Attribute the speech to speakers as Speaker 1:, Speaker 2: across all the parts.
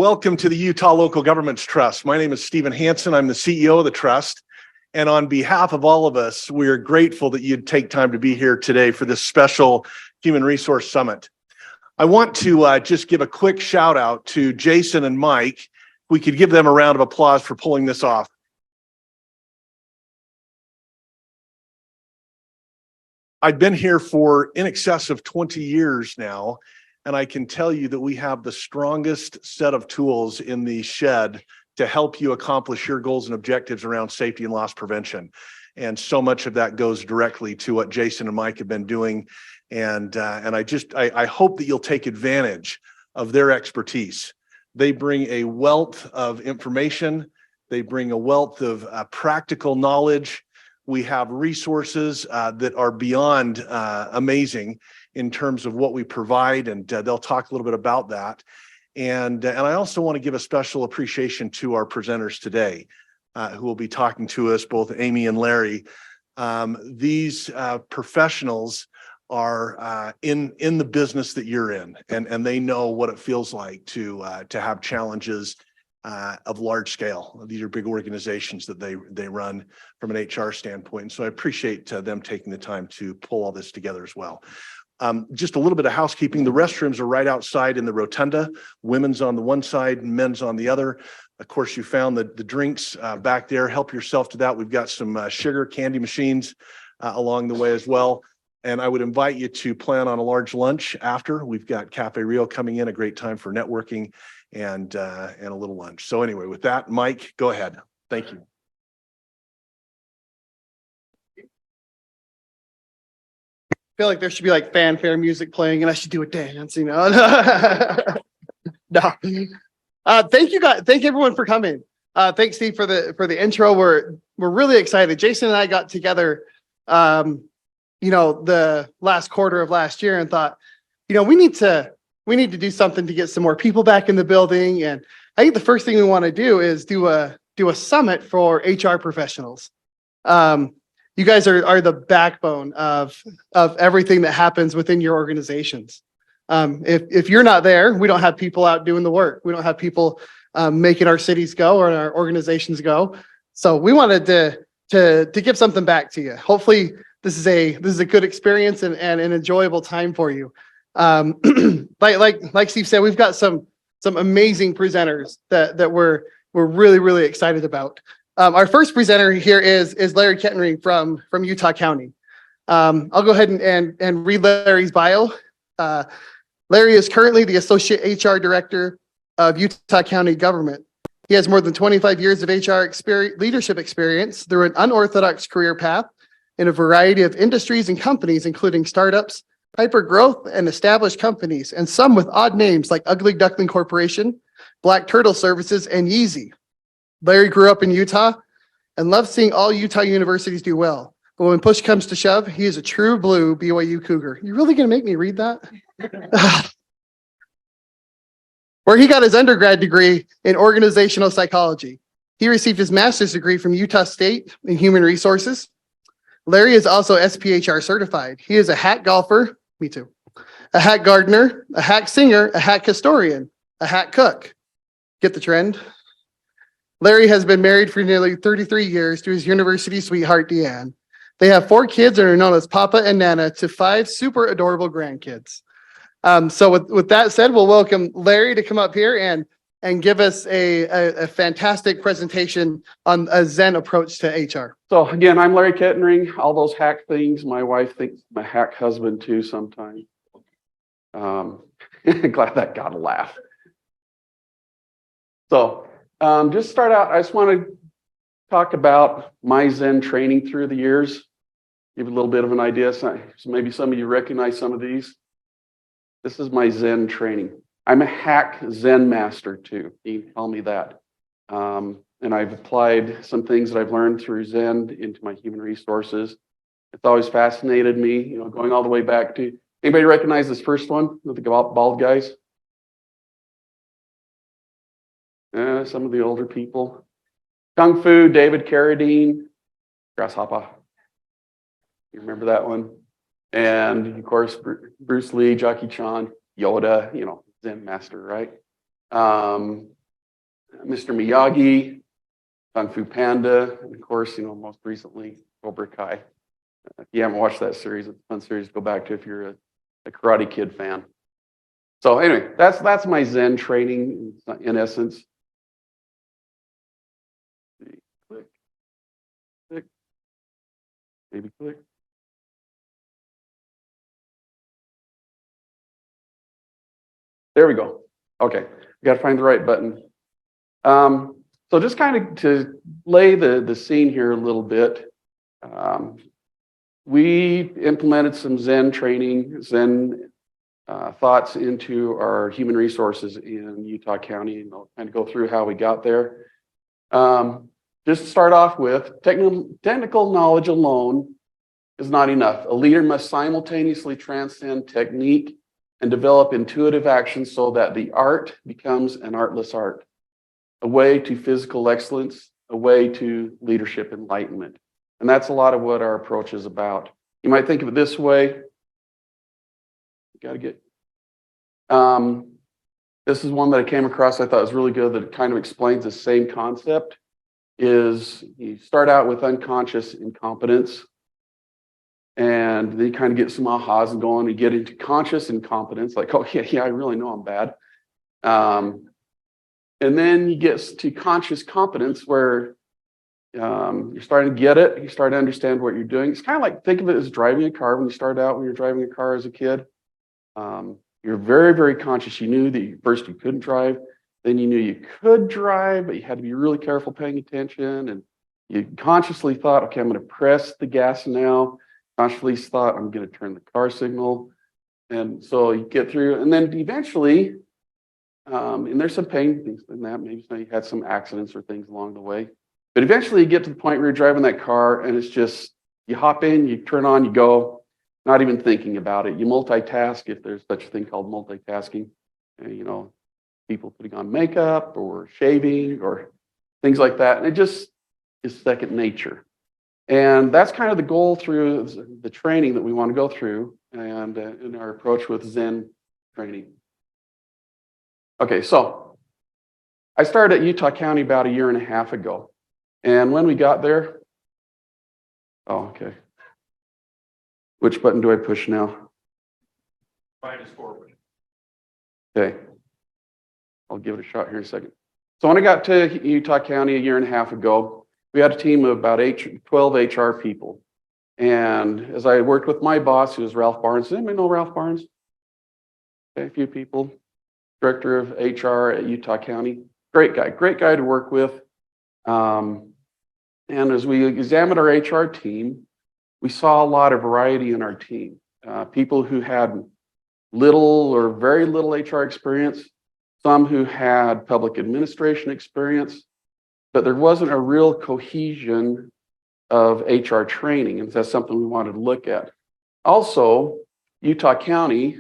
Speaker 1: welcome to the Utah Local Governments Trust. My name is Stephen Hansen. I'm the CEO of the Trust. And on behalf of all of us, we are grateful that you'd take time to be here today for this special Human Resource Summit. I want to just give a quick shout out to Jason and Mike. We could give them a round of applause for pulling this off. I've been here for in excess of 20 years now, and I can tell you that we have the strongest set of tools in the shed to help you accomplish your goals and objectives around safety and loss prevention. And so much of that goes directly to what Jason and Mike have been doing. And I hope that you'll take advantage of their expertise. They bring a wealth of information. They bring a wealth of practical knowledge. We have resources that are beyond amazing in terms of what we provide, and they'll talk a little bit about that. And I also want to give a special appreciation to our presenters today, who will be talking to us, both Amy and Larry. These professionals are in the business that you're in, and they know what it feels like to have challenges of large scale. These are big organizations that they run from an HR standpoint. And so I appreciate them taking the time to pull all this together as well. Just a little bit of housekeeping. The restrooms are right outside in the rotunda, women's on the one side, men's on the other. Of course, you found the drinks back there. Help yourself to that. We've got some sugar candy machines along the way as well. And I would invite you to plan on a large lunch after. We've got Cafe Rio coming in, a great time for networking and a little lunch. So anyway, with that, Mike, go ahead. Thank you.
Speaker 2: I feel like there should be like fanfare music playing and I should do a dance, you know. No. Thank you guys. Thank everyone for coming. Thanks, Steve, for the intro. We're really excited. Jason and I got together the last quarter of last year and thought, we need to do something to get some more people back in the building. And I think the first thing we want to do is do a summit for HR professionals. You guys are the backbone of everything that happens within your organizations. If you're not there, we don't have people out doing the work. We don't have people making our cities go or our organizations go. So we wanted to give something back to you. Hopefully this is a good experience and an enjoyable time for you. Like Steve said, we've got some amazing presenters that we're really, really excited about. Our first presenter here is Larry Kettenring from Utah County. I'll go ahead and read Larry's bio. Larry is currently the Associate HR Director of Utah County Government. He has more than 25 years of HR leadership experience through an unorthodox career path in a variety of industries and companies, including startups, hyper-growth, and established companies, and some with odd names like Ugly Duckling Corporation, Black Turtle Services, and Yeezy. Larry grew up in Utah and loves seeing all Utah universities do well. But when push comes to shove, he is a true blue BYU Cougar. You really gonna make me read that? Where he got his undergrad degree in organizational psychology. He received his master's degree from Utah State in human resources. Larry is also SPHR certified. He is a hack golfer, me too, a hack gardener, a hack singer, a hack historian, a hack cook. Get the trend? Larry has been married for nearly 33 years to his university sweetheart, Deanne. They have 4 kids and are known as Papa and Nana to 5 super adorable grandkids. So with that said, we'll welcome Larry to come up here and give us a fantastic presentation on a Zen approach to HR.
Speaker 3: So again, I'm Larry Kettenring. All those hack things, my wife thinks I'm a hack husband too sometimes. Glad that got a laugh. So just start out, I just want to talk about my Zen training through the years. Give you a little bit of an idea. So maybe some of you recognize some of these. This is my Zen training. I'm a hack Zen master too. You can call me that. And I've applied some things that I've learned through Zen into my human resources. It's always fascinated me, going all the way back to, anybody recognize this first one with the bald guys? Some of the older people. Kung Fu, David Carradine, Grasshopper. You remember that one? And of course, Bruce Lee, Jackie Chan, Yoda, Zen master, right? Mr. Miyagi, Kung Fu Panda, and of course, most recently, Cobra Kai. If you haven't watched that series, it's a fun series to go back to if you're a Karate Kid fan. So anyway, that's my Zen training in essence. Click, click, maybe click. There we go. Okay, got to find the right button. So just kind of to lay the scene here a little bit, we implemented some Zen training, Zen thoughts into our human resources in Utah County, and I'll kind of go through how we got there. Just to start off with, technical knowledge alone is not enough. A leader must simultaneously transcend technique and develop intuitive actions so that the art becomes an artless art, a way to physical excellence, a way to leadership enlightenment. And that's a lot of what our approach is about. You might think of it this way. You got to get. This is one that I came across I thought was really good, that it kind of explains the same concept. Is you start out with unconscious incompetence, and then you kind of get some ahas and going and get into conscious incompetence, like, oh yeah, I really know I'm bad. And then you get to conscious competence where you're starting to get it, you start to understand what you're doing. It's kind of like, think of it as driving a car. When you start out, when you're driving a car as a kid, you're very, very conscious. You knew that first you couldn't drive, then you knew you could drive, but you had to be really careful paying attention. And you consciously thought, okay, I'm going to press the gas now. Consciously thought, I'm going to turn the car signal. And so you get through, and then eventually, and there's some pain things in that. Maybe you had some accidents or things along the way. But eventually you get to the point where you're driving that car and it's just, you hop in, you turn on, you go, not even thinking about it. You multitask, if there's such a thing called multitasking. People putting on makeup or shaving or things like that. And it just is second nature. And that's kind of the goal through the training that we want to go through and in our approach with Zen training. Okay, so I started at Utah County about 1.5 years ago. And when we got there, oh, okay. Which button do I push now?
Speaker 1: Minus forward.
Speaker 3: Okay. I'll give it a shot here in a second. So when I got to Utah County 1.5 years ago, we had a team of about 12 HR people. And as I worked with my boss, who was Ralph Barnes. Does anybody know Ralph Barnes? Okay, a few people. Director of HR at Utah County. Great guy to work with. And as we examined our HR team, we saw a lot of variety in our team. People who had little or very little HR experience, some who had public administration experience, but there wasn't a real cohesion of HR training, and that's something we wanted to look at. Also, Utah County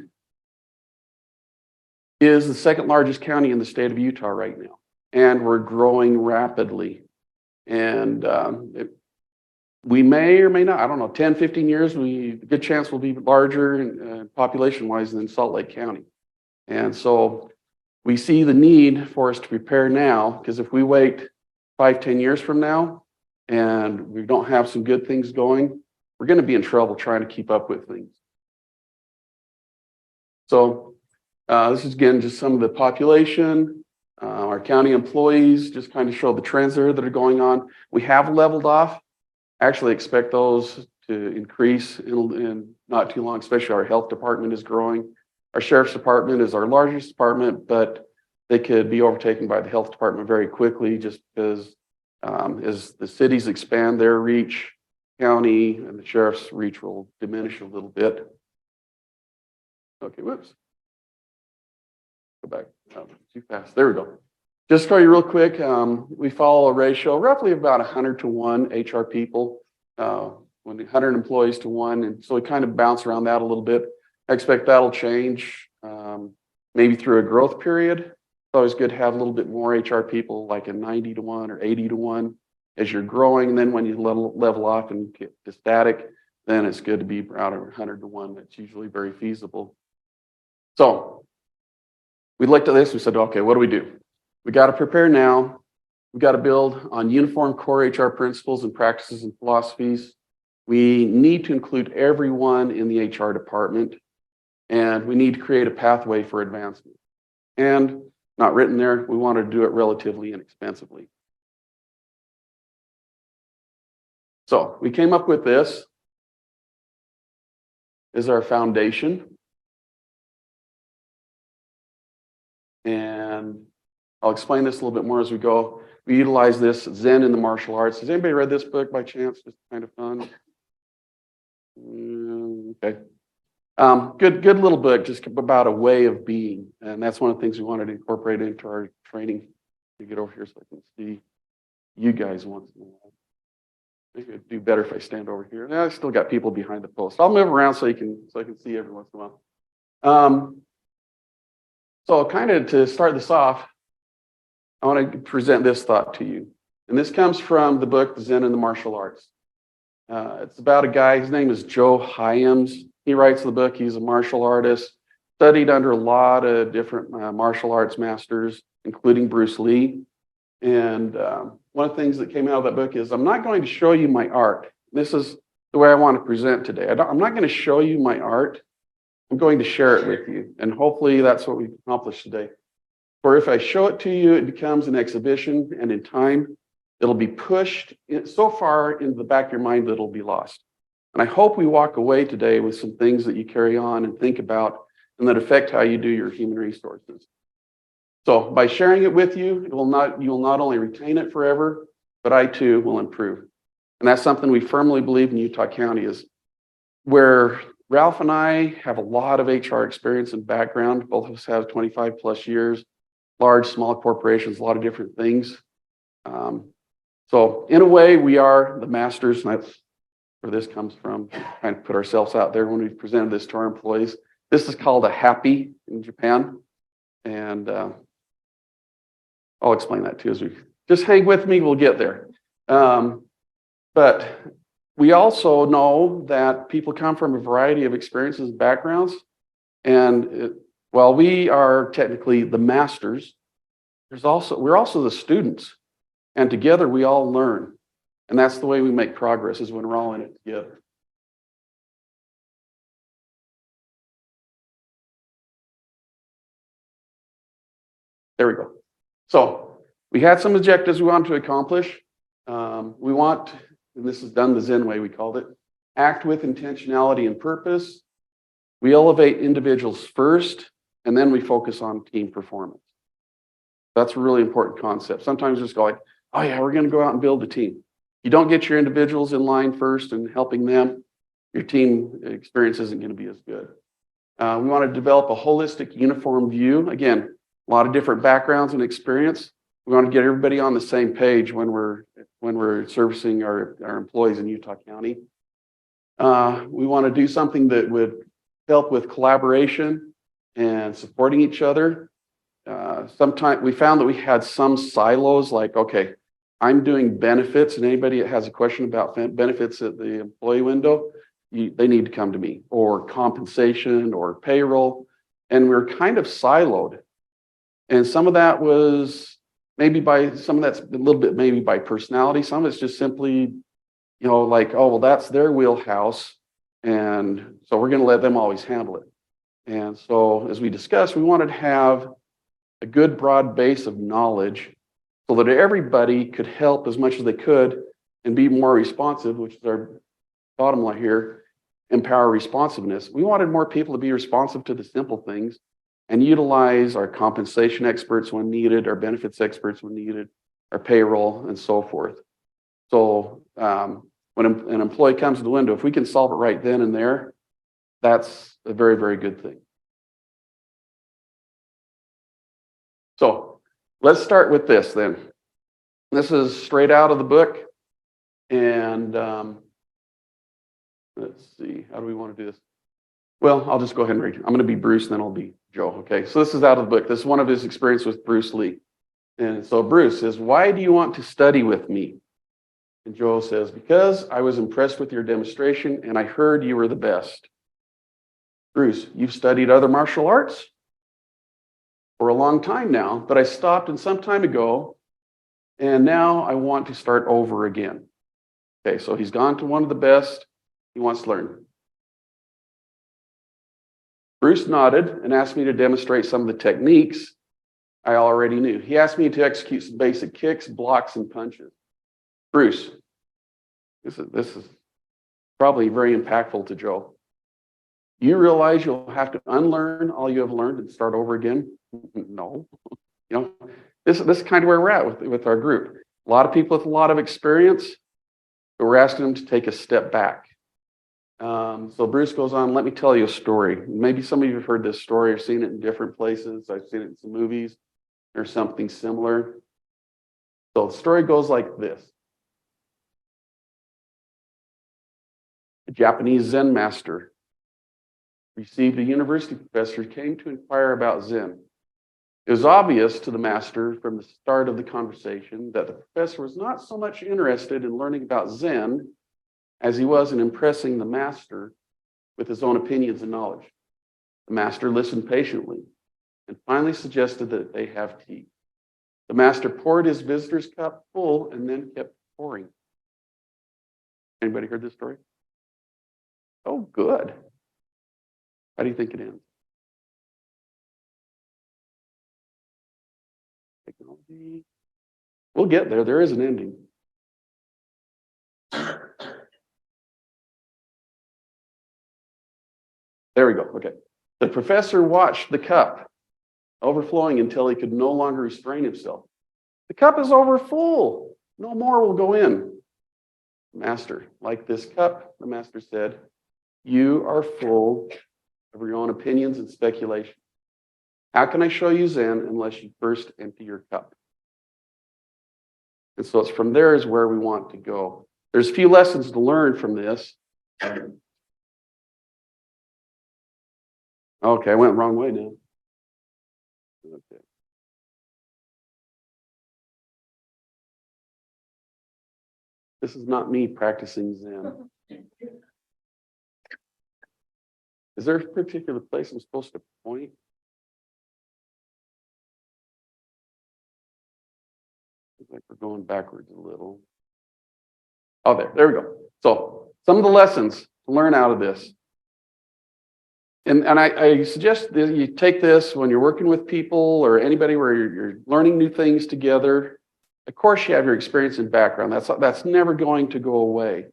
Speaker 3: is the second largest county in the state of Utah right now, and we're growing rapidly. And we may or may not, I don't know, 10, 15 years, good chance we'll be larger population-wise than Salt Lake County. And so we see the need for us to prepare now, because if we wait 5, 10 years from now and we don't have some good things going, we're going to be in trouble trying to keep up with things. So this is, again, just some of the population. Our county employees just kind of show the trends there that are going on. We have leveled off. I actually expect those to increase in not too long, especially our health department is growing. Our sheriff's department is our largest department, but they could be overtaken by the health department very quickly just because as the cities expand their reach, county and the sheriff's reach will diminish a little bit. Okay, whoops. Go back. Oh, too fast. There we go. Just to tell you real quick, we follow a ratio roughly about 100 to 1 HR people, 100 employees to 1. And so we kind of bounce around that a little bit. I expect that'll change maybe through a growth period. It's always good to have a little bit more HR people, like a 90 to 1 or 80 to 1 as you're growing. And then when you level off and get to static, then it's good to be around 100 to 1. That's usually very feasible. So we looked at this, we said, okay, what do? We got to prepare now. We got to build on uniform core HR principles and practices and philosophies. We need to include everyone in the HR department, and we need to create a pathway for advancement. And not written there, we want to do it relatively inexpensively. So we came up with this as our foundation. And I'll explain this a little bit more as we go. We utilize this Zen in the martial arts. Has anybody read this book by chance? It's kind of fun. Okay. Good little book, just about a way of being. And that's one of the things we wanted to incorporate into our training. You get over here so I can see you guys once in a while. Maybe it'd do better if I stand over here. I still got people behind the post. I'll move around so I can see every once in a while. So kind of to start this off, I want to present this thought to you. And this comes from the book, Zen in the Martial Arts. It's about a guy, his name is Joe Hyams. He writes the book, he's a martial artist, studied under a lot of different martial arts masters, including Bruce Lee. And one of the things that came out of that book is, I'm not going to show you my art. This is the way I want to present today. I'm not going to show you my art. I'm going to share it with you. And hopefully that's what we've accomplished today. For if I show it to you, it becomes an exhibition, and in time, it'll be pushed so far into the back of your mind that it'll be lost. And I hope we walk away today with some things that you carry on and think about and that affect how you do your human resources. So by sharing it with you, you will not only retain it forever, but I too will improve. And that's something we firmly believe in Utah County, is where Ralph and I have a lot of HR experience and background. Both of us have 25 plus years, large, small corporations, a lot of different things. So in a way, we are the masters, and that's where this comes from. Kind of put ourselves out there when we presented this to our employees. This is called a happy in Japan. And I'll explain that too as we just hang with me, we'll get there. But we also know that people come from a variety of experiences and backgrounds. And while we are technically the masters, we're also the students. And together we all learn. And that's the way we make progress, is when we're all in it together. There we go. So we had some objectives we wanted to accomplish. We want, and this is done the Zen way, we called it, act with intentionality and purpose. We elevate individuals first, and then we focus on team performance. That's a really important concept. Sometimes just go like, oh yeah, we're going to go out and build a team. You don't get your individuals in line first and helping them, your team experience isn't going to be as good. We want to develop a holistic, uniform view. Again, a lot of different backgrounds and experience. We want to get everybody on the same page when we're servicing our employees in Utah County. We want to do something that would help with collaboration and supporting each other. Sometimes we found that we had some silos, like, okay, I'm doing benefits, and anybody that has a question about benefits at the employee window, they need to come to me, or compensation or payroll. And we're kind of siloed. And some of that was maybe that's a little bit maybe by personality. Some of it's just simply, like, oh, well, that's their wheelhouse. And so we're going to let them always handle it. And so as we discussed, we wanted to have a good broad base of knowledge so that everybody could help as much as they could and be more responsive, which is our bottom line here, empower responsiveness. We wanted more people to be responsive to the simple things and utilize our compensation experts when needed, our benefits experts when needed, our payroll, and so forth. So when an employee comes to the window, if we can solve it right then and there, that's a very, very good thing. So let's start with this then. This is straight out of the book. And let's see, how do we want to do this? Well, I'll just go ahead and read it. I'm going to be Bruce, then I'll be Joe. Okay, so this is out of the book. This is one of his experience with Bruce Lee. And so Bruce says, why do you want to study with me? And Joe says, because I was impressed with your demonstration and I heard you were the best. Bruce, you've studied other martial arts? for a long time now, but I stopped and some time ago, and now I want to start over again. Okay, so he's gone to one of the best. He wants to learn. Bruce nodded and asked me to demonstrate some of the techniques I already knew. He asked me to execute some basic kicks, blocks, and punches. Bruce, this is probably very impactful to Joe. You realize you'll have to unlearn all you have learned and start over again? No. You know, this is kind of where we're at with our group. A lot of people with a lot of experience, but we're asking them to take a step back. So Bruce goes on, let me tell you a story. Maybe some of you have heard this story or seen it in different places. I've seen it in some movies or something similar. So the story goes like this. A Japanese Zen master received a university professor who came to inquire about Zen. It was obvious to the master from the start of the conversation that the professor was not so much interested in learning about Zen as he was in impressing the master with his own opinions and knowledge. The master listened patiently and finally suggested that they have tea. The master poured his visitor's cup full and then kept pouring. Anybody heard this story? Oh, good. How do you think it ends? Technology. We'll get there. There is an ending. There we go. Okay. The professor watched the cup overflowing until he could no longer restrain himself. The cup is over full. No more will go in. Master, like this cup, the master said, you are full of your own opinions and speculation. How can I show you Zen unless you first empty your cup? And so it's from there is where we want to go. There's a few lessons to learn from this. Okay, I went the wrong way now. Okay. This is not me practicing Zen. Is there a particular place I'm supposed to point? Looks like we're going backwards a little. Oh, there we go. So some of the lessons to learn out of this. And I suggest that you take this when you're working with people or anybody where you're learning new things together. Of course, you have your experience and background. That's never going to go away.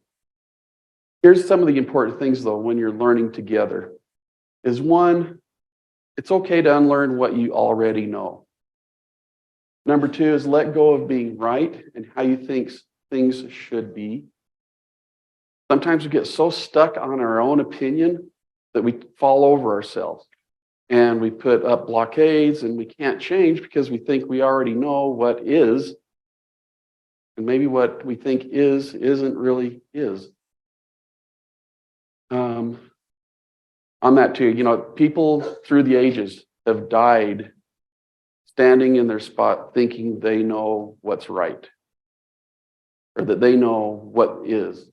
Speaker 3: Here's some of the important things, though, when you're learning together. Is one, it's okay to unlearn what you already know. Number two is let go of being right and how you think things should be. Sometimes we get so stuck on our own opinion that we fall over ourselves and we put up blockades and we can't change because we think we already know what is. And maybe what we think isn't really is. On that too, you know, people through the ages have died standing in their spot thinking they know what's right or that they know what is.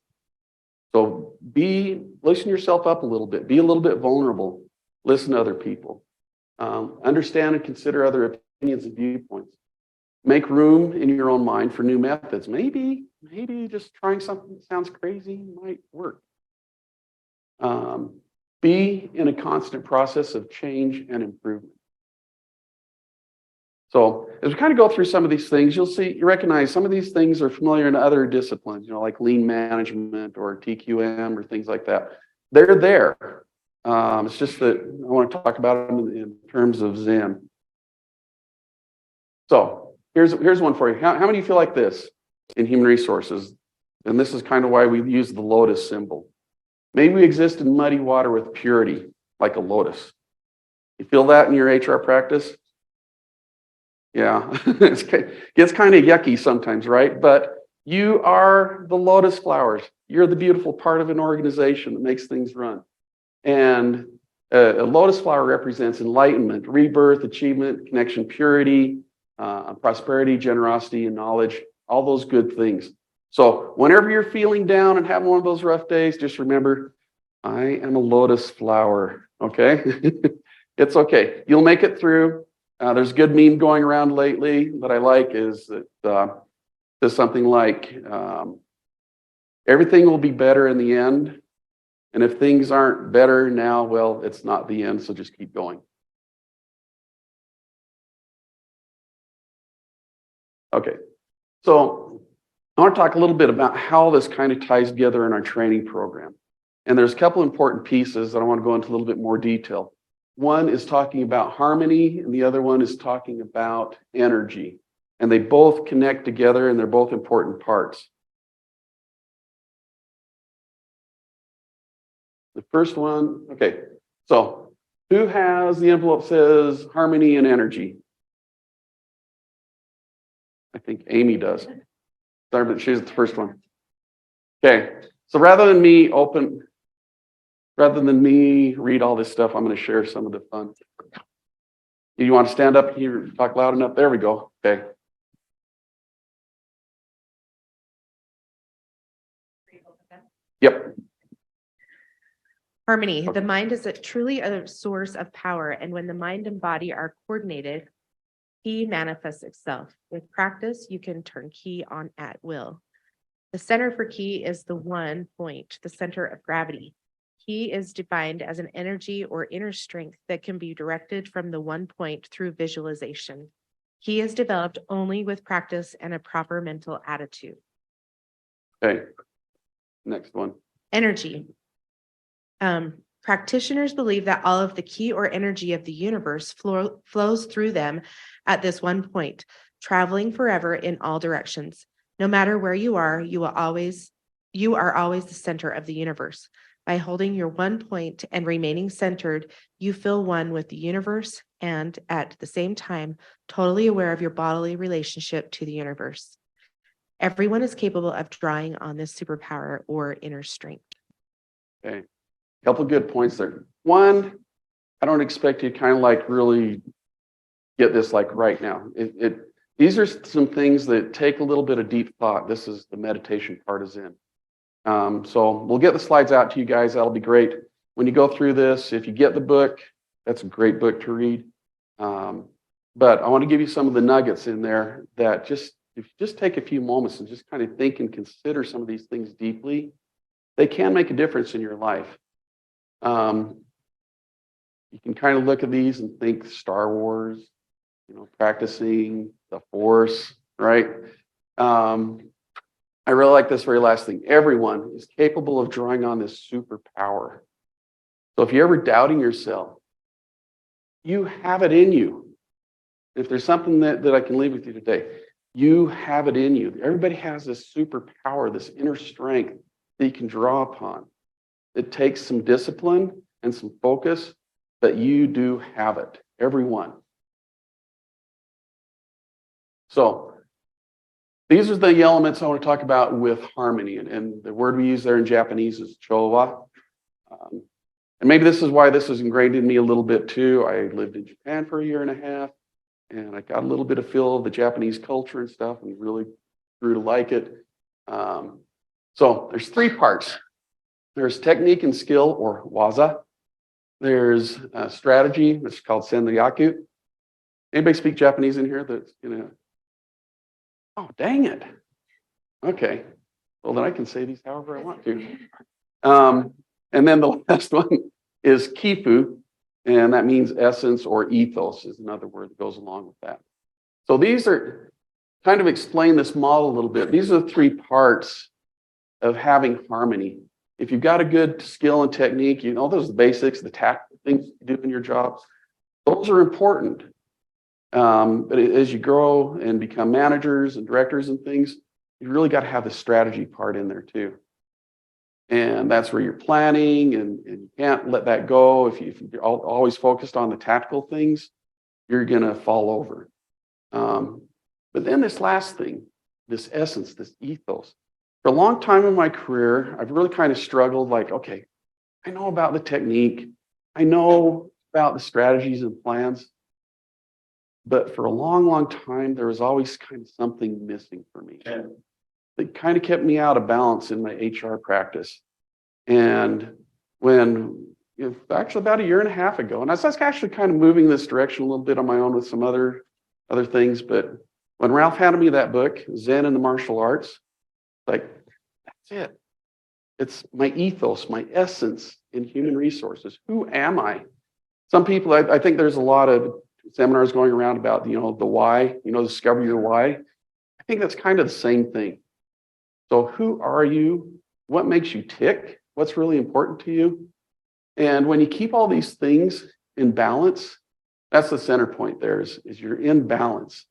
Speaker 3: So loosen yourself up a little bit, be a little bit vulnerable, listen to other people, understand and consider other opinions and viewpoints. Make room in your own mind for new methods. Maybe just trying something that sounds crazy might work. Be in a constant process of change and improvement. So as we kind of go through some of these things, you recognize some of these things are familiar in other disciplines, you know, like lean management or TQM or things like that. They're there. It's just that I want to talk about them in terms of Zen. So here's one for you. How many of you feel like this in human resources? And this is kind of why we use the lotus symbol. Maybe we exist in muddy water with purity, like a lotus. You feel that in your HR practice? Yeah, it gets kind of yucky sometimes, right? But you are the lotus flowers. You're the beautiful part of an organization that makes things run. And a lotus flower represents enlightenment, rebirth, achievement, connection, purity, prosperity, generosity, and knowledge, all those good things. So whenever you're feeling down and having one of those rough days, just remember, I am a lotus flower, okay? It's okay. You'll make it through. There's a good meme going around lately that I like is that says something like, everything will be better in the end. And if things aren't better now, well, it's not the end, so just keep going. Okay, so I want to talk a little bit about how this kind of ties together in our training program. And there's a couple important pieces that I want to go into a little bit more detail. One is talking about harmony, and the other one is talking about energy. And they both connect together, and they're both important parts. The first one, okay, so who has the envelope that says harmony and energy? I think Amy does. Sorry, but she's the first one. Okay, so rather than me read all this stuff, I'm going to share some of the fun. You want to stand up here, talk loud enough? There we go. Okay. Yep.
Speaker 4: Harmony. The mind is truly a source of power, and when the mind and body are coordinated, Ki manifests itself. With practice, you can turn Ki on at will. The center for Ki is the one point, the center of gravity. Ki is defined as an energy or inner strength that can be directed from the one point through visualization. Ki is developed only with practice and a proper mental attitude.
Speaker 3: Okay. Next one.
Speaker 4: Energy. Practitioners believe that all of the Ki or energy of the universe flows through them at this one point, traveling forever in all directions. No matter where you are, you are always the center of the universe. By holding your one point and remaining centered, you feel one with the universe and, at the same time, totally aware of your bodily relationship to the universe. Everyone is capable of drawing on this superpower or inner strength.
Speaker 3: Okay. Couple good points there. One, I don't expect you to kind of like really get this like right now. These are some things that take a little bit of deep thought. This is the meditation part is in. So we'll get the slides out to you guys. That'll be great. When you go through this, if you get the book, that's a great book to read. But I want to give you some of the nuggets in there that if you just take a few moments and just kind of think and consider some of these things deeply, they can make a difference in your life. You can kind of look at these and think Star Wars, practicing the Force, right? I really like this very last thing. Everyone is capable of drawing on this superpower. So if you're ever doubting yourself, you have it in you. If there's something that I can leave with you today, you have it in you. Everybody has this superpower, this inner strength that you can draw upon. It takes some discipline and some focus, but you do have it, everyone. So these are the elements I want to talk about with harmony. And the word we use there in Japanese is chowa. And maybe this is why this is ingrained in me a little bit too. I lived in Japan for a year and a half, and I got a little bit of feel of the Japanese culture and stuff, and really grew to like it. So there's three parts. There's technique and skill, or waza. There's strategy, which is called senryaku. Anybody speak Japanese in here? That's oh, dang it. Okay. Well, then I can say these however I want to. And then the last one is kifu, and that means essence or ethos is another word that goes along with that. So these are kind of explain this model a little bit. These are the three parts of having harmony. If you've got a good skill and technique, those are the basics, the tactical things you do in your jobs. Those are important. But as you grow and become managers and directors and things, you really got to have the strategy part in there too. And that's where you're planning, and you can't let that go. If you're always focused on the tactical things, you're going to fall over. But then this last thing, this essence, this ethos. For a long time in my career, I've really kind of struggled like, okay, I know about the technique. I know about the strategies and plans. But for a long, long time, there was always kind of something missing for me. It kind of kept me out of balance in my HR practice. And when, actually about a year and a half ago. And I was actually kind of moving this direction a little bit on my own with some other things. But when Ralph handed me that book, Zen and the Martial Arts, like, that's it. It's my ethos, my essence in human resources. Who am I? Some people, I think there's a lot of seminars going around about, the why, discover your why. I think that's kind of the same thing. So who are you? What makes you tick? What's really important to you? And when you keep all these things in balance, that's the center point there is you're in balance.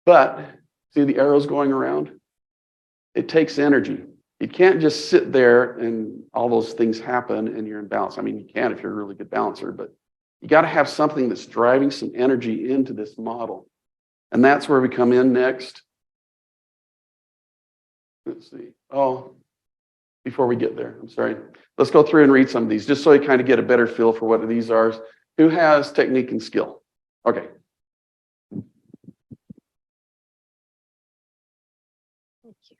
Speaker 3: But see the arrows going around? It takes energy. You can't just sit there and all those things happen and you're in balance. I mean, you can if you're a really good balancer, but you got to have something that's driving some energy into this model. And that's where we come in next. Let's see. Oh, before we get there, I'm sorry. Let's go through and read some of these just so you kind of get a better feel for what these are. Who has technique and skill? Okay.
Speaker 4: Thank you.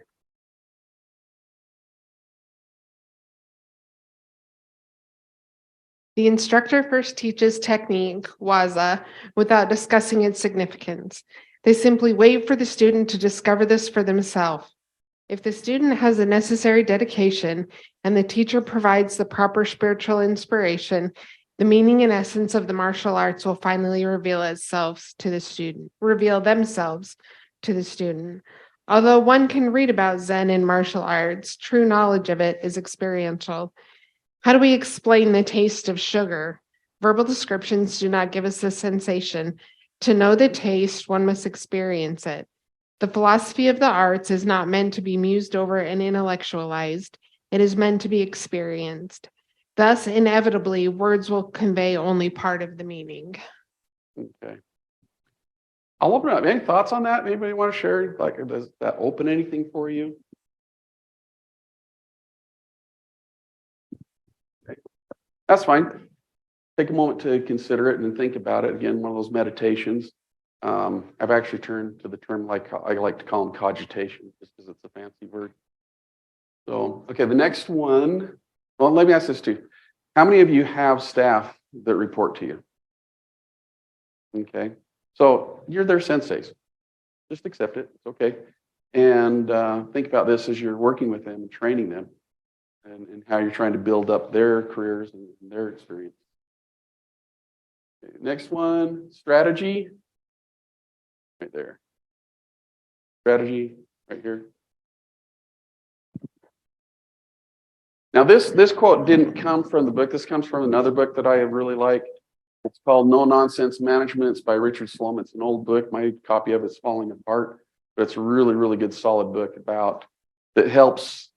Speaker 4: The instructor first teaches technique, waza, without discussing its significance. They simply wait for the student to discover this for themselves. If the student has the necessary dedication and the teacher provides the proper spiritual inspiration, the meaning and essence of the martial arts will finally reveal themselves to the student. Although one can read about Zen and martial arts, true knowledge of it is experiential. How do we explain the taste of sugar? Verbal descriptions do not give us the sensation. To know the taste, one must experience it. The philosophy of the arts is not meant to be mused over and intellectualized. It is meant to be experienced. Thus, inevitably, words will convey only part of the meaning.
Speaker 3: Okay. I'll open it up. Any thoughts on that? Anybody want to share? Like, does that open anything for you? Okay. That's fine. Take a moment to consider it and think about it. Again, one of those meditations. I've actually turned to the term like I like to call them cogitation, just because it's a fancy word. So, okay, the next one. Well, let me ask this too. How many of you have staff that report to you? Okay, so you're their senseis. Just accept it. It's okay. And think about this as you're working with them and training them and how you're trying to build up their careers and their experience. Okay, next one, strategy. Right there. Strategy right here. Now this quote didn't come from the book. This comes from another book that I really like. It's called No Nonsense Management. It's by Richard Sloan. It's an old book. My copy of it's falling apart, but it's a really, really good, solid book that helps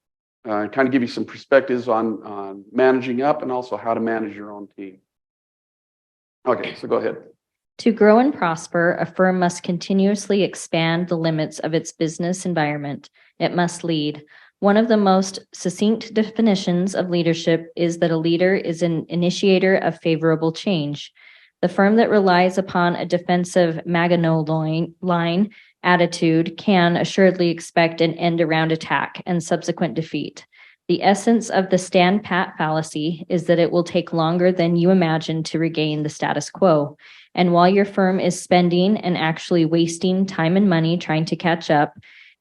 Speaker 3: kind of give you some perspectives on managing up and also how to manage your own team. Okay, so go ahead.
Speaker 5: To grow and prosper, a firm must continuously expand the limits of its business environment. It must lead. One of the most succinct definitions of leadership is that a leader is an initiator of favorable change. The firm that relies upon a defensive Maginot Line attitude can assuredly expect an end-around attack and subsequent defeat. The essence of the stand pat fallacy is that it will take longer than you imagine to regain the status quo. And while your firm is spending and actually wasting time and money trying to catch up,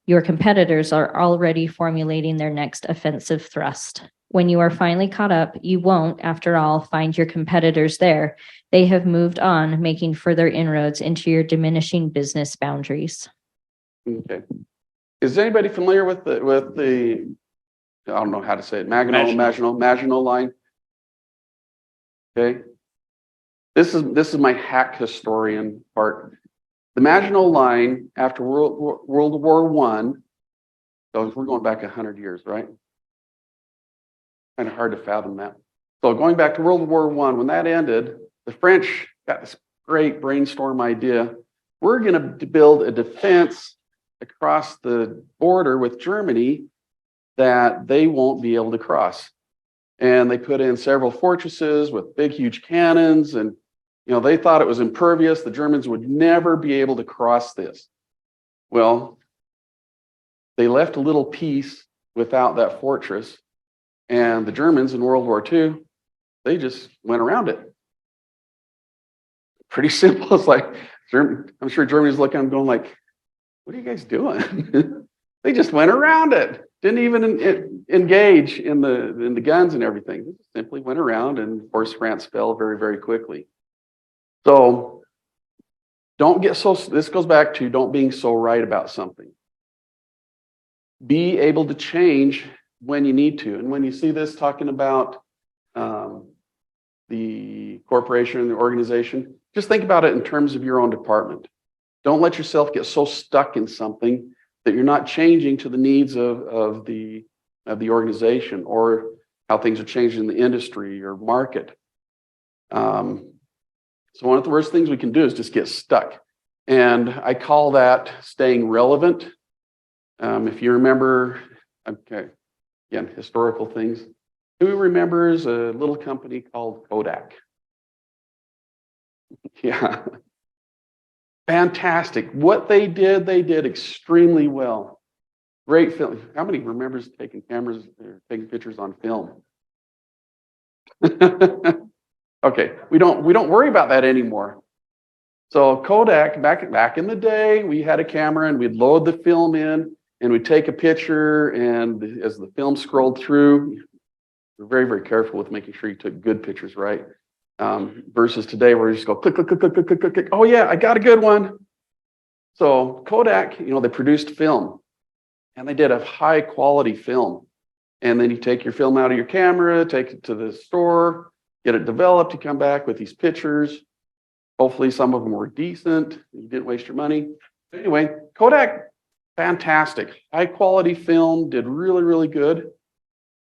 Speaker 5: your competitors are already formulating their next offensive thrust. When you are finally caught up, you won't, after all, find your competitors there. They have moved on, making further inroads into your diminishing business boundaries.
Speaker 3: Okay. Is anybody familiar with the I don't know how to say it, Maginot Line? Okay. This is my hack historian part. The Maginot Line after World War I, so we're going back 100 years, right? Kind of hard to fathom that. So going back to World War I, when that ended, the French got this great brainstorm idea. We're going to build a defense across the border with Germany that they won't be able to cross. And they put in several fortresses with big, huge cannons, and they thought it was impervious. The Germans would never be able to cross this. Well, they left a little piece without that fortress, and the Germans in World War II They just went around it. Pretty simple. It's like, I'm sure Germany's looking at them going like, what are you guys doing? They just went around it. Didn't even engage in the guns and everything. They just simply went around, and of course France fell very, very quickly. So don't get so, this goes back to don't being so right about something. Be able to change when you need to. And when you see this talking about the corporation and the organization, just think about it in terms of your own department. Don't let yourself get so stuck in something that you're not changing to the needs of the organization or how things are changing in the industry or market. So one of the worst things we can do is just get stuck. And I call that staying relevant. If you remember, okay, again, historical things. Who remembers a little company called Kodak? Yeah. Fantastic. What they did extremely well. Great film. How many remembers taking cameras or taking pictures on film? Okay, we don't worry about that anymore. So Kodak, back in the day, we had a camera and we'd load the film in and we'd take a picture, and as the film scrolled through, we're very, very careful with making sure you took good pictures, right? Versus today where you just go click, click, click, click, click, click, click, click. Oh yeah, I got a good one. So Kodak, they produced film, and they did a high quality film. And then you take your film out of your camera, take it to the store, get it developed, you come back with these pictures. Hopefully some of them were decent. You didn't waste your money. Anyway, Kodak, fantastic. High quality film, did really, really good.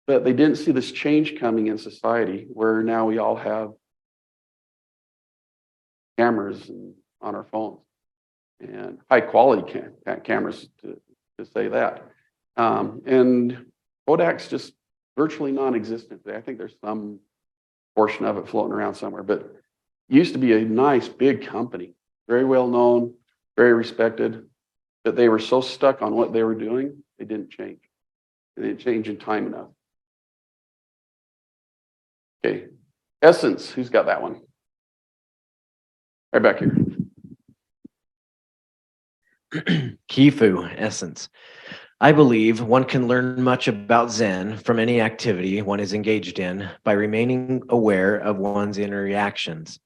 Speaker 3: But they didn't see this change coming in society where now we all have cameras on our phones and high quality cameras to say that. And Kodak's just virtually non-existent today. I think there's some portion of it floating around somewhere, but it used to be a nice big company, very well known, very respected, but they were so stuck on what they were doing, they didn't change. They didn't change in time enough. Okay, Essence, who's got that one? Right back here.
Speaker 6: Kifu, Essence. I believe one can learn much about Zen from any activity one is engaged in by remaining aware of one's inner reactions.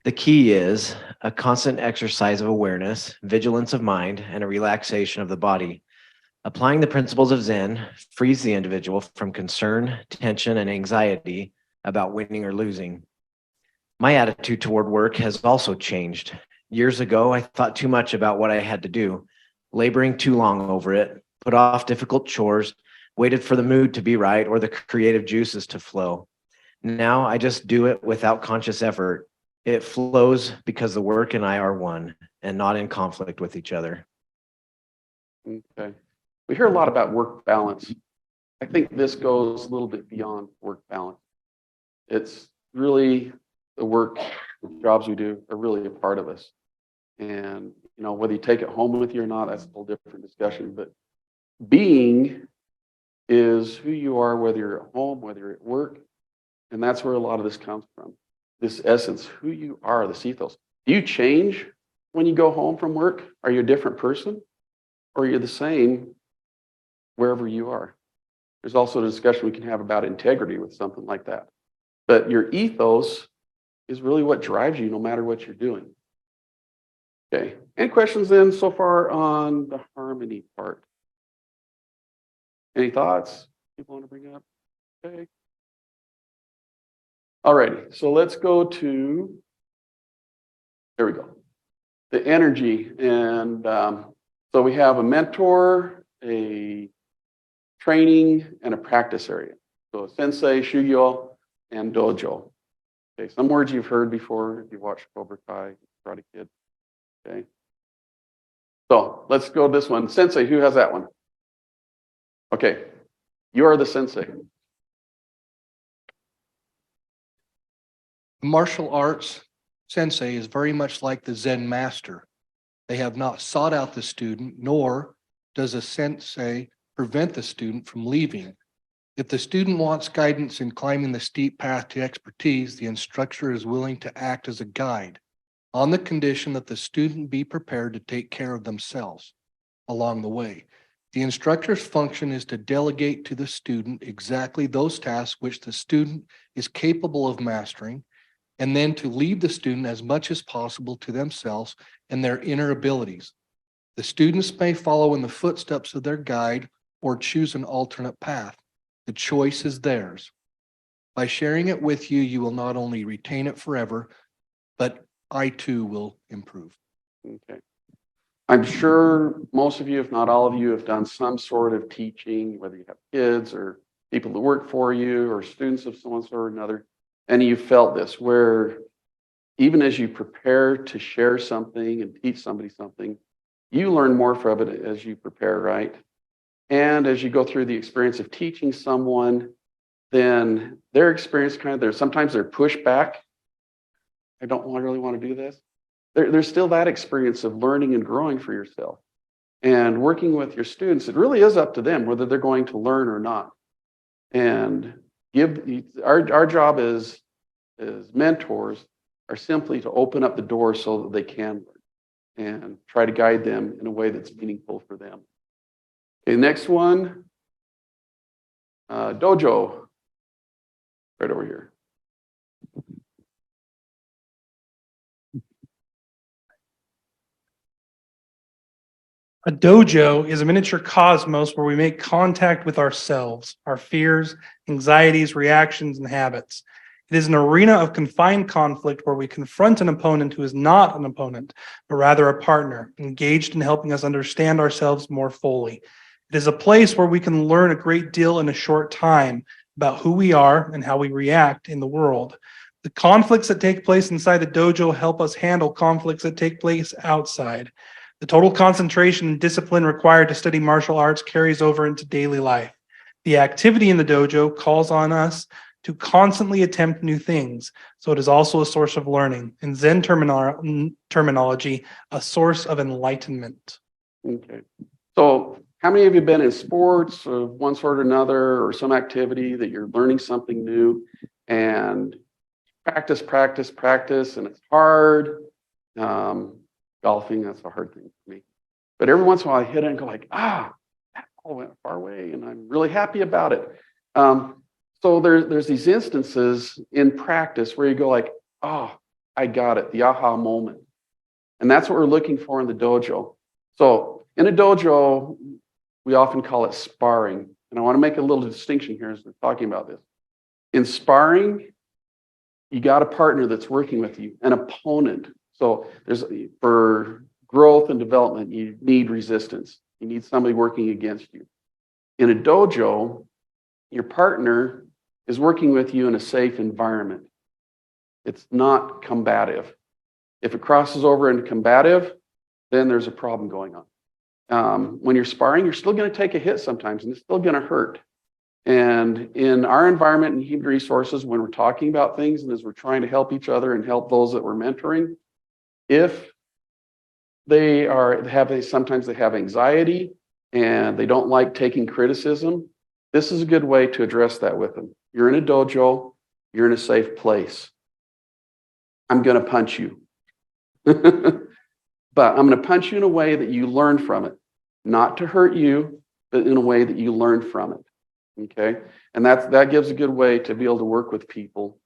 Speaker 6: The key is a constant exercise of awareness, vigilance of mind, and a relaxation of the body. Applying the principles of Zen frees the individual from concern, tension, and anxiety about winning or losing. My attitude toward work has also changed. Years ago, I thought too much about what I had to do, laboring too long over it, put off difficult chores, waited for the mood to be right or the creative juices to flow. Now I just do it without conscious effort. It flows because the work and I are one and not in conflict with each other.
Speaker 3: Okay. We hear a lot about work balance. I think this goes a little bit beyond work balance. It's really the work, the jobs we do are really a part of us. And, whether you take it home with you or not, that's a whole different discussion. But being is who you are, whether you're at home, whether you're at work. And that's where a lot of this comes from. This essence, who you are, this ethos. Do you change when you go home from work? Are you a different person? Or are you the same wherever you are? There's also a discussion we can have about integrity with something like that. But your ethos is really what drives you no matter what you're doing. Okay. Any questions then so far on the harmony part? Any thoughts people want to bring up? Okay. All righty. So let's go to, there we go. The energy. And so we have a mentor, a training, and a practice area. So sensei, shugyo, and dojo. Okay, some words you've heard before if you watched Cobra Kai, Karate Kid. Okay. So let's go this one. Sensei, who has that one? Okay, you are the sensei.
Speaker 7: Martial arts sensei is very much like the Zen master. They have not sought out the student, nor does a sensei prevent the student from leaving. If the student wants guidance in climbing the steep path to expertise, the instructor is willing to act as a guide on the condition that the student be prepared to take care of themselves along the way. The instructor's function is to delegate to the student exactly those tasks which the student is capable of mastering, and then to leave the student as much as possible to themselves and their inner abilities. The students may follow in the footsteps of their guide or choose an alternate path. The choice is theirs. By sharing it with you, you will not only retain it forever, but I too will improve.
Speaker 3: Okay. I'm sure most of you, if not all of you, have done some sort of teaching, whether you have kids or people that work for you or students of one sort or another, and you felt this, where even as you prepare to share something and teach somebody something, you learn more from it as you prepare, right? And as you go through the experience of teaching someone, then their experience sometimes they're pushed back. I don't really want to do this. There's still that experience of learning and growing for yourself. And working with your students, it really is up to them whether they're going to learn or not. And our job as mentors are simply to open up the door so that they can learn and try to guide them in a way that's meaningful for them. Okay, next one, dojo, right over here.
Speaker 8: A dojo is a miniature cosmos where we make contact with ourselves, our fears, anxieties, reactions, and habits. It is an arena of confined conflict where we confront an opponent who is not an opponent, but rather a partner, engaged in helping us understand ourselves more fully. It is a place where we can learn a great deal in a short time about who we are and how we react in the world. The conflicts that take place inside the dojo help us handle conflicts that take place outside. The total concentration and discipline required to study martial arts carries over into daily life. The activity in the dojo calls on us to constantly attempt new things, so it is also a source of learning. In Zen terminology, a source of enlightenment.
Speaker 3: Okay. So how many of you have been in sports of one sort or another, or some activity that you're learning something new and practice, and it's hard? Golfing, that's a hard thing for me. But every once in a while I hit it and go like, that ball went far away and I'm really happy about it. So there's these instances in practice where you go like, I got it, the aha moment. And that's what we're looking for in the dojo. So in a dojo, we often call it sparring. And I want to make a little distinction here as we're talking about this. In sparring, you got a partner that's working with you, an opponent. So for growth and development, you need resistance. You need somebody working against you. In a dojo, your partner is working with you in a safe environment. It's not combative. If it crosses over into combative, then there's a problem going on. When you're sparring, you're still going to take a hit sometimes, and it's still going to hurt. And in our environment and human resources, when we're talking about things and as we're trying to help each other and help those that we're mentoring, if sometimes they have anxiety and they don't like taking criticism, this is a good way to address that with them. You're in a dojo, you're in a safe place. I'm going to punch you. But I'm going to punch you in a way that you learn from it, not to hurt you, but in a way that you learn from it. Okay, and that gives a good way to be able to work with people.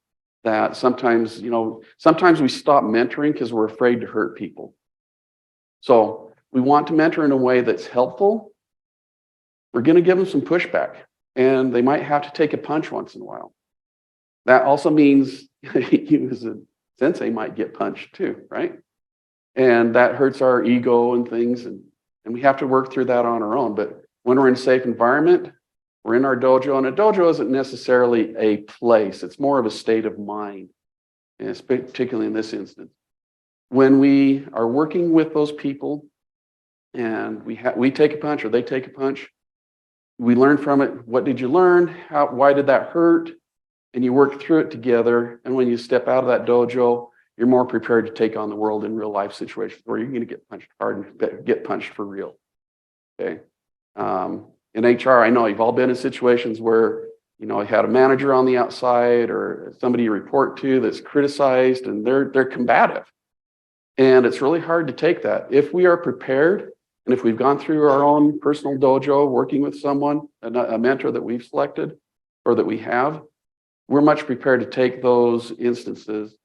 Speaker 3: That sometimes we stop mentoring because we're afraid to hurt people. So we want to mentor in a way that's helpful. We're going to give them some pushback, and they might have to take a punch once in a while. That also means you as a sensei might get punched too, right? And that hurts our ego and things, and we have to work through that on our own. But when we're in a safe environment, we're in our dojo, and a dojo isn't necessarily a place. It's more of a state of mind, and it's particularly in this instance. When we are working with those people and we take a punch or they take a punch, we learn from it. What did you learn? Why did that hurt? And you work through it together. And when you step out of that dojo, you're more prepared to take on the world in real life situations where you're going to get punched hard and get punched for real. Okay. In HR, I know you've all been in situations where you know, I had a manager on the outside or somebody you report to that's criticized, and they're combative. And it's really hard to take that. If we are prepared, and if we've gone through our own personal dojo, working with someone, a mentor that we've selected or that we have, we're much prepared to take those instances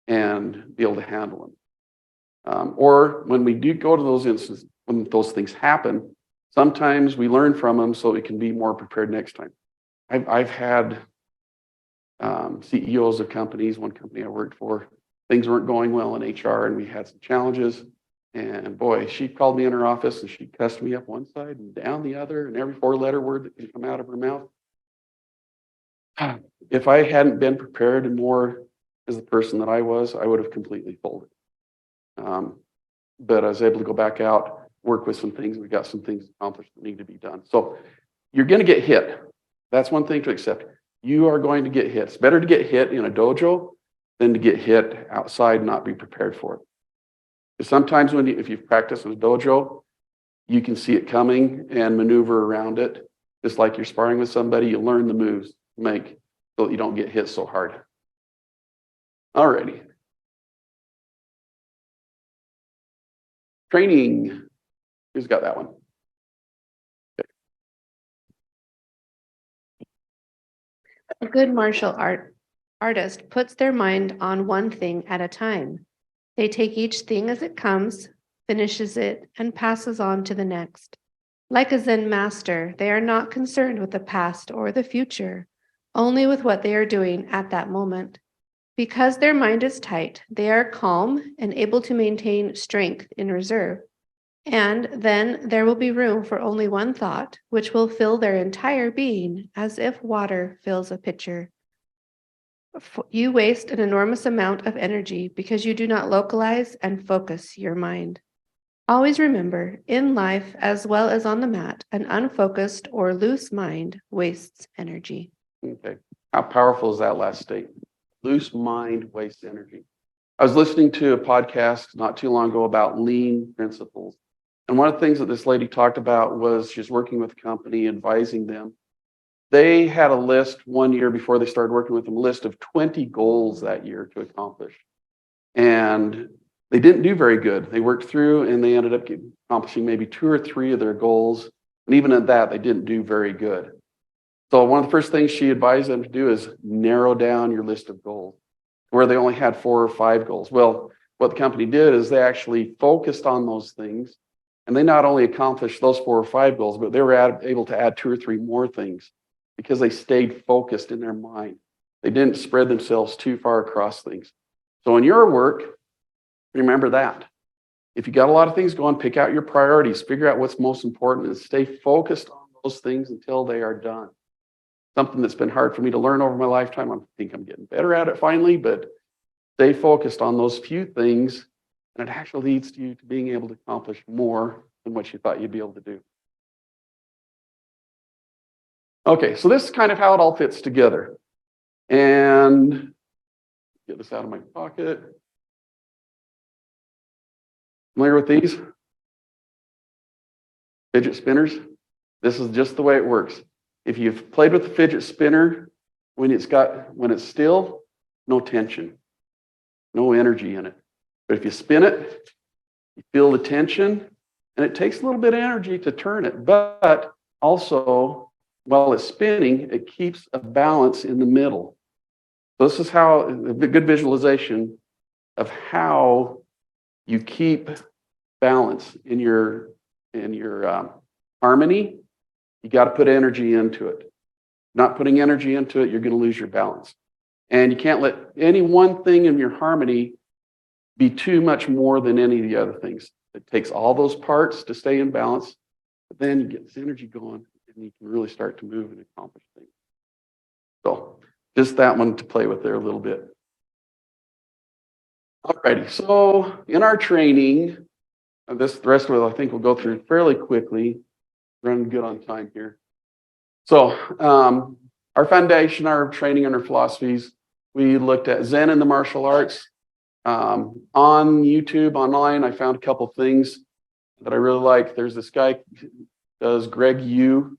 Speaker 3: and be able to handle them. Or when we do go to those instances, when those things happen, sometimes we learn from them so we can be more prepared next time. I've had CEOs of companies, one company I worked for, things weren't going well in HR and we had some challenges. And boy, she called me in her office and she cussed me up one side and down the other, and every 4-letter word that could come out of her mouth. If I hadn't been prepared and more as the person that I was, I would have completely folded. But I was able to go back out, work with some things. We got some things accomplished that need to be done. So you're going to get hit. That's one thing to accept. You are going to get hit. It's better to get hit in a dojo than to get hit outside and not be prepared for it. Because sometimes if you've practiced in a dojo, you can see it coming and maneuver around it. Just like you're sparring with somebody, you learn the moves to make so that you don't get hit so hard. Alrighty. Training. Who's got that one?
Speaker 4: A good martial artist puts their mind on one thing at a time. They take each thing as it comes, finishes it, and passes on to the next. Like a Zen master, they are not concerned with the past or the future, only with what they are doing at that moment. Because their mind is tight, they are calm and able to maintain strength in reserve. And then there will be room for only one thought, which will fill their entire being as if water fills a pitcher. You waste an enormous amount of energy because you do not localize and focus your mind. Always remember, in life as well as on the mat, an unfocused or loose mind wastes energy.
Speaker 3: Okay. How powerful is that last statement? Loose mind wastes energy. I was listening to a podcast not too long ago about lean principles. And one of the things that this lady talked about was she's working with a company, advising them. They had a list one year before they started working with them, a list of 20 goals that year to accomplish. And they didn't do very good. They worked through and they ended up accomplishing maybe 2 or 3 of their goals. And even at that, they didn't do very good. So one of the first things she advised them to do is narrow down your list of goals, where they only had 4 or 5 goals. Well, what the company did is they actually focused on those things. And they not only accomplished those 4 or 5 goals, but they were able to add 2 or 3 more things because they stayed focused in their mind. They didn't spread themselves too far across things. So in your work, remember that. If you got a lot of things going, pick out your priorities, figure out what's most important, and stay focused on those things until they are done. Something that's been hard for me to learn over my lifetime. I think I'm getting better at it finally, but stay focused on those few things. And it actually leads to you to being able to accomplish more than what you thought you'd be able to do. Okay, so this is kind of how it all fits together. And get this out of my pocket. Familiar with these? Fidget spinners. This is just the way it works. If you've played with the fidget spinner, when it's still, no tension, no energy in it. But if you spin it, you feel the tension, and it takes a little bit of energy to turn it. But also, while it's spinning, it keeps a balance in the middle. So this is how a good visualization of how you keep balance in your harmony. You got to put energy into it. Not putting energy into it, you're going to lose your balance. And you can't let any one thing in your harmony be too much more than any of the other things. It takes all those parts to stay in balance, but then you get this energy going and you can really start to move and accomplish things. So just that one to play with there a little bit. Alrighty, so in our training, the rest of it I think we'll go through fairly quickly. Running good on time here. So our foundation, our training and our philosophies, we looked at Zen and the martial arts. On YouTube, online, I found a couple things that I really like. There's this guy, Greg Yu,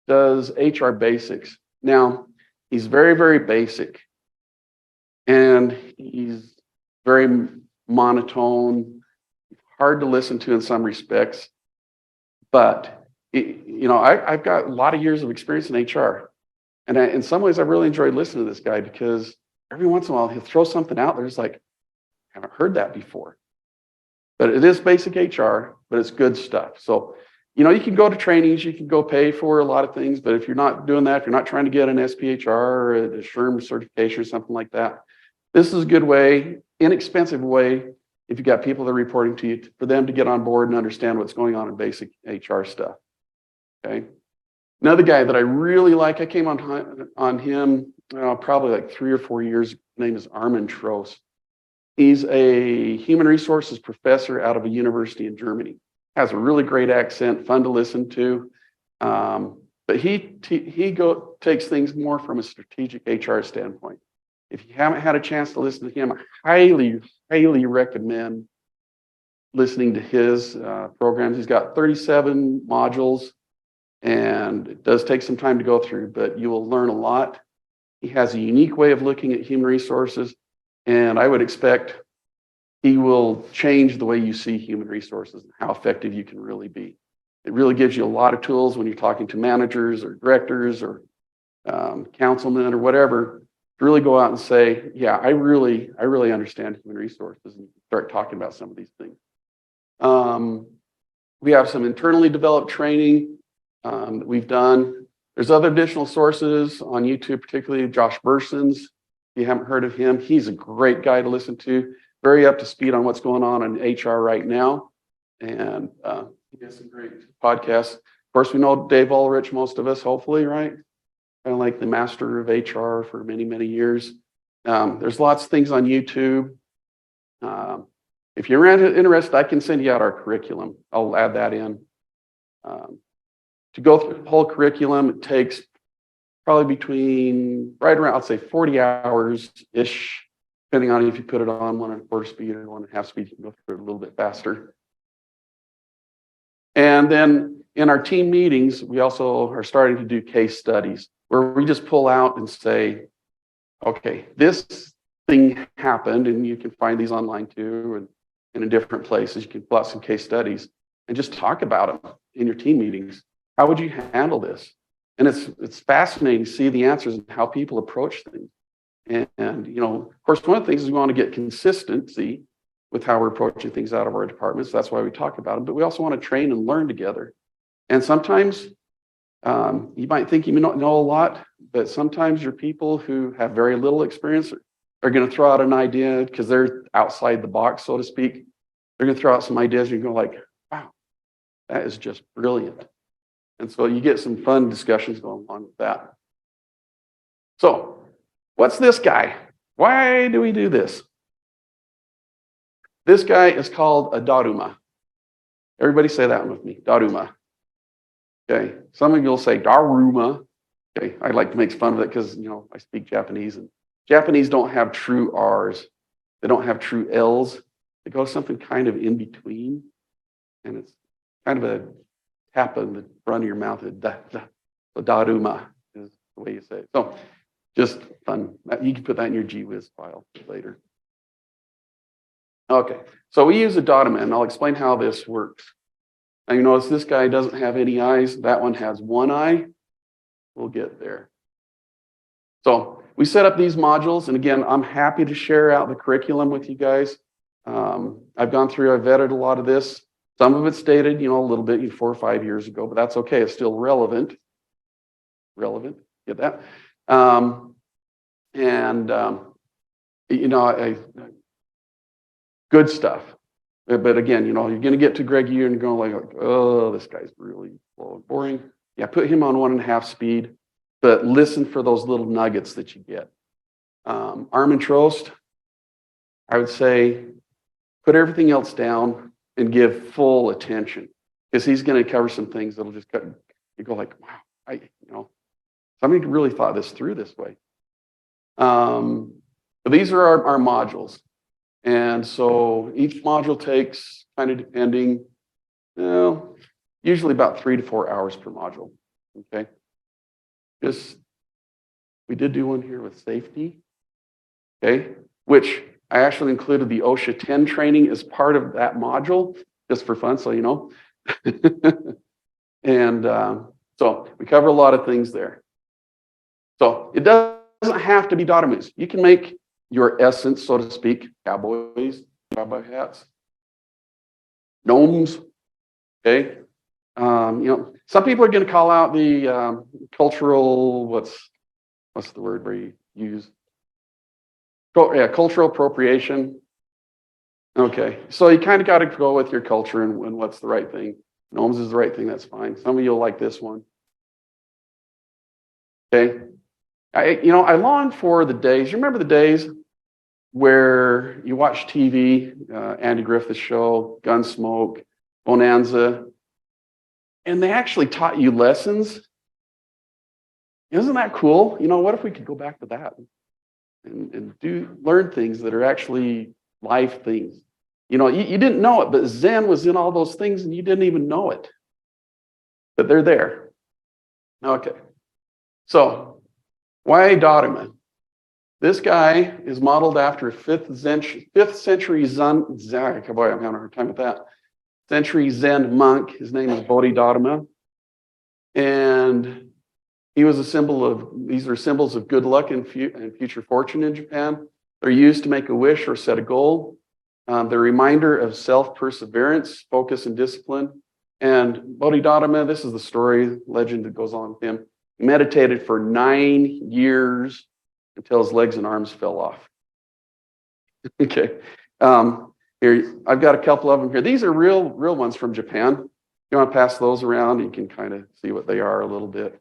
Speaker 3: does HR basics. Now, He's very, very basic. And he's very monotone, hard to listen to in some respects. But, I've got a lot of years of experience in HR. And in some ways, I really enjoyed listening to this guy because every once in a while, he'll throw something out there. It's like, I haven't heard that before. But it is basic HR, but it's good stuff. So, you can go to trainings, you can go pay for a lot of things, but if you're not doing that, if you're not trying to get an SPHR or a SHRM certification or something like that, this is a good way, inexpensive way, if you got people that are reporting to you, for them to get on board and understand what's going on in basic HR stuff. Okay. Another guy that I really like, I came on him probably like 3 or 4 years. His name is Armin Trost. He's a human resources professor out of a university in Germany. Has a really great accent, fun to listen to. But he takes things more from a strategic HR standpoint. If you haven't had a chance to listen to him, I highly recommend listening to his programs. He's got 37 modules, and it does take some time to go through, but you will learn a lot. He has a unique way of looking at human resources, and I would expect he will change the way you see human resources and how effective you can really be. It really gives you a lot of tools when you're talking to managers or directors or councilmen or whatever, to really go out and say, yeah, I really understand human resources, and start talking about some of these things. We have some internally developed training that we've done. There's other additional sources on YouTube, particularly Josh Berson's. If you haven't heard of him, he's a great guy to listen to. Very up to speed on what's going on in HR right now. And he has some great podcasts. Of course, we know Dave Ulrich, most of us, hopefully, right? Kind of like the master of HR for many, many years. There's lots of things on YouTube. If you're interested, I can send you out our curriculum. I'll add that in. To go through the whole curriculum, it takes probably between right around, I'll say 40 hours-ish, depending on if you put it on 1.25 speed or 1.5 speed, you can go through it a little bit faster. And then in our team meetings, we also are starting to do case studies where we just pull out and say, okay, this thing happened, and you can find these online too, and in different places. You can pull out some case studies and just talk about them in your team meetings. How would you handle this? And it's fascinating to see the answers and how people approach things. And of course, one of the things is we want to get consistency with how we're approaching things out of our departments. That's why we talk about them. But we also want to train and learn together. And sometimes you might think you don't know a lot, but sometimes your people who have very little experience are going to throw out an idea because they're outside the box, so to speak. They're going to throw out some ideas and you go like, wow, that is just brilliant. And so you get some fun discussions going along with that. So what's this guy? Why do we do this? This guy is called a Daruma. Everybody say that one with me, Daruma. Okay, some of you will say Daruma. Okay, I like to make fun of it because, I speak Japanese, and Japanese don't have true R's. They don't have true L's. They go something kind of in between, and it's kind of a tap on the front of your mouth. So Daruma is the way you say it. So just fun. You can put that in your GWiz file later. Okay, so we use a Daruma, and I'll explain how this works. Now you notice this guy doesn't have any eyes. That one has one eye. We'll get there. So we set up these modules, and again, I'm happy to share out the curriculum with you guys. I've gone through, I've vetted a lot of this. Some of it's dated, a little bit 4 or 5 years ago, but that's okay. It's still relevant. Relevant, get that? Good stuff. But again, you're going to get to Greg Yu and you're going like, oh, this guy's really slow and boring. Yeah, put him on 1.5 speed, but listen for those little nuggets that you get. Armin Trost, I would say, put everything else down and give full attention, because he's going to cover some things that'll just cut. You go like, wow, somebody really thought this through this way. But these are our modules. And so each module takes, kind of depending, usually about 3 to 4 hours per module. Okay. Just We did do one here with safety, okay, which I actually included the OSHA 10 training as part of that module, just for fun, so you know. And so we cover a lot of things there. So it doesn't have to be Dotamus. You can make your essence, so to speak, cowboys, cowboy hats, gnomes, okay? You know, some people are going to call out the cultural, what's the word where you use? Yeah, cultural appropriation. Okay, so you kind of got to go with your culture and what's the right thing. Gnomes is the right thing, that's fine. Some of you will like this one. Okay, I long for the days, you remember the days where you watch TV, Andy Griffith's show, Gunsmoke, Bonanza, and they actually taught you lessons. Isn't that cool? You know, what if we could go back to that and learn things that are actually life things? You know, you didn't know it, but Zen was in all those things and you didn't even know it. But they're there. Okay. So, why Dharma? This guy is modeled after 5th century Zen, boy, I'm having a hard time with that. Century Zen monk. His name is Bodhidharma. And he was a symbol of, these are symbols of good luck and future fortune in Japan. They're used to make a wish or set a goal. They're a reminder of self-perseverance, focus, and discipline. And Bodhidharma, this is the story, legend that goes on with him. He meditated for 9 years until his legs and arms fell off. Okay. Here, I've got a couple of them here. These are real ones from Japan. You want to pass those around, you can kind of see what they are a little bit.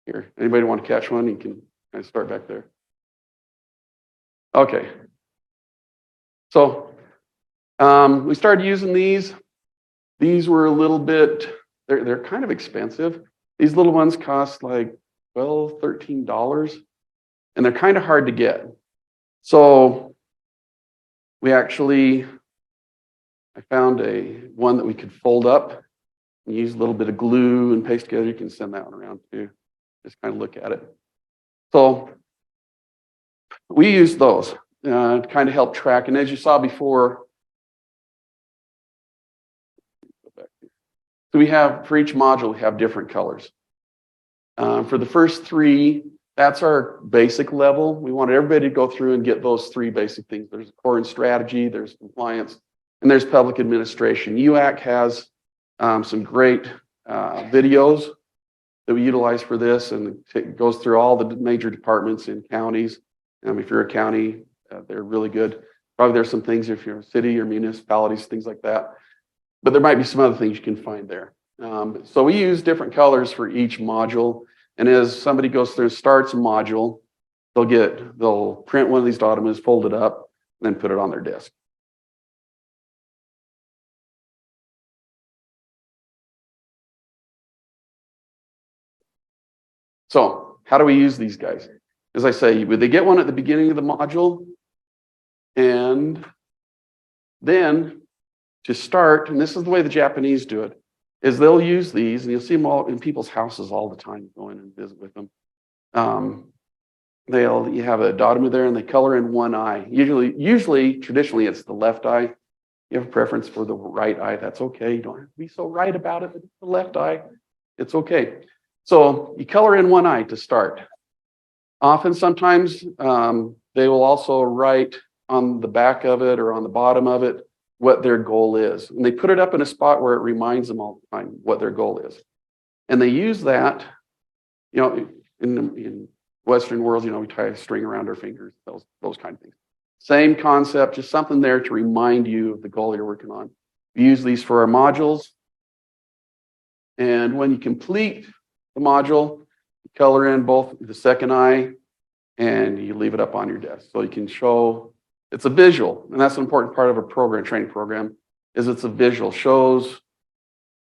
Speaker 3: Here, anybody want to catch one? You can kind of start back there. Okay. So we started using these. These were a little bit, they're kind of expensive. These little ones cost like $12, $13, and they're kind of hard to get. So we actually, I found one that we could fold up and use a little bit of glue and paste together. You can send that one around too. Just kind of look at it. So we use those to kind of help track. And as you saw before, so we have, for each module, we have different colors. For the first 3, that's our basic level. We wanted everybody to go through and get those 3 basic things. There's core and strategy, there's compliance, and there's public administration. UAC has some great videos that we utilize for this, and it goes through all the major departments in counties. If you're a county, they're really good. Probably there's some things if you're a city or municipalities, things like that. But there might be some other things you can find there. So we use different colors for each module. And as somebody goes through and starts a module, they'll print one of these Dotamas, fold it up, and then put it on their desk. So how do we use these guys? As I say, they get one at the beginning of the module, and then to start, and this is the way the Japanese do it, is they'll use these, and you'll see them all in people's houses all the time, go in and visit with them. You have a Dotama there, and they color in one eye. Usually, traditionally, it's the left eye. You have a preference for the right eye, that's okay. You don't have to be so right about it, but it's the left eye, it's okay. So you color in one eye to start. Often, sometimes, they will also write on the back of it or on the bottom of it what their goal is. And they put it up in a spot where it reminds them all the time what their goal is. And they use that, you know, in Western world, you know, we tie a string around our fingers, those kind of things. Same concept, just something there to remind you of the goal you're working on. We use these for our modules. And when you complete the module, you color in both the second eye and you leave it up on your desk. So you can show, it's a visual, and that's an important part of a training program, is it's a visual, shows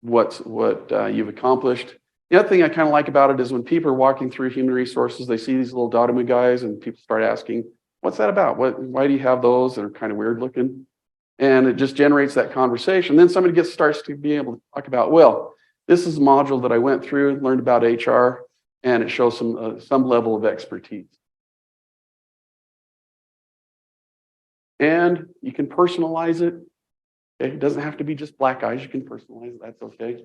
Speaker 3: what you've accomplished. The other thing I kind of like about it is when people are walking through human resources, they see these little Dotama guys and people start asking, what's that about? Why do you have those? They're kind of weird looking. And it just generates that conversation. Then somebody starts to be able to talk about, well, this is a module that I went through, learned about HR, and it shows some level of expertise. And you can personalize it. Okay? It doesn't have to be just black eyes. You can personalize it. That's okay.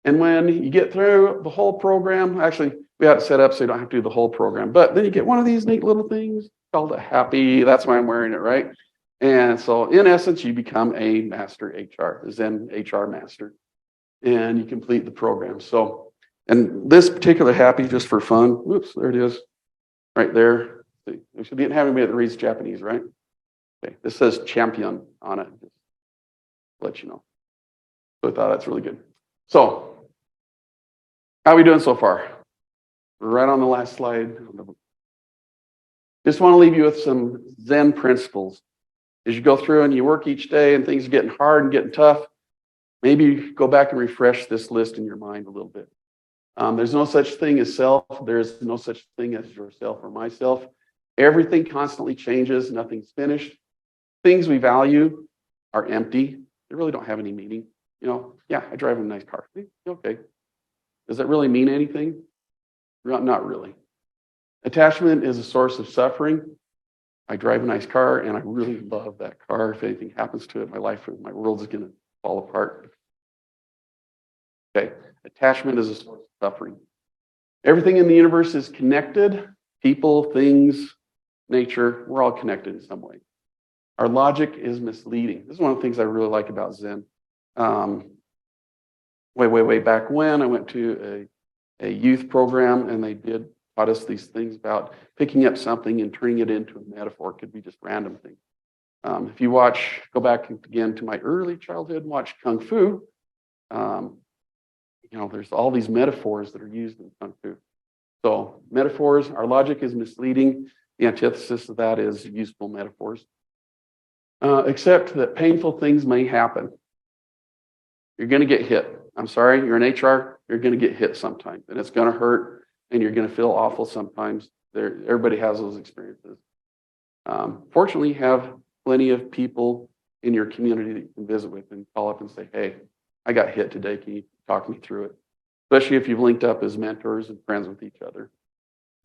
Speaker 3: And when you get through the whole program, actually, we had it set up so you don't have to do the whole program. But then you get one of these neat little things called a happy. That's why I'm wearing it, right? And so, in essence, you become a master HR, a Zen HR master, and you complete the program. So, and this particular happy, just for fun. Whoops, there it is, right there. See, we should be having me that reads Japanese, right? Okay, this says champion on it. Just to let you know. So I thought that's really good. So, how are we doing so far? We're right on the last slide. Just want to leave you with some Zen principles. As you go through and you work each day and things are getting hard and getting tough, maybe you go back and refresh this list in your mind a little bit. There's no such thing as self. There's no such thing as yourself or myself. Everything constantly changes. Nothing's finished. Things we value are empty. They really don't have any meaning. You know, yeah, I drive a nice car. Okay. Does that really mean anything? Not really. Attachment is a source of suffering. I drive a nice car and I really love that car. If anything happens to it, my world is going to fall apart. Okay. Attachment is a source of suffering. Everything in the universe is connected. People, things, nature, we're all connected in some way. Our logic is misleading. This is one of the things I really like about Zen. Way back when I went to a youth program and they taught us these things about picking up something and turning it into a metaphor. It could be just random things. If you go back again to my early childhood and watch Kung Fu, you know, there's all these metaphors that are used in Kung Fu. So metaphors, our logic is misleading. The antithesis of that is useful metaphors. Except that painful things may happen. You're going to get hit. I'm sorry, you're in HR, you're going to get hit sometimes, and it's going to hurt, and you're going to feel awful sometimes. Everybody has those experiences. Fortunately, you have plenty of people in your community that you can visit with and call up and say, hey, I got hit today. Can you talk me through it? Especially if you've linked up as mentors and friends with each other.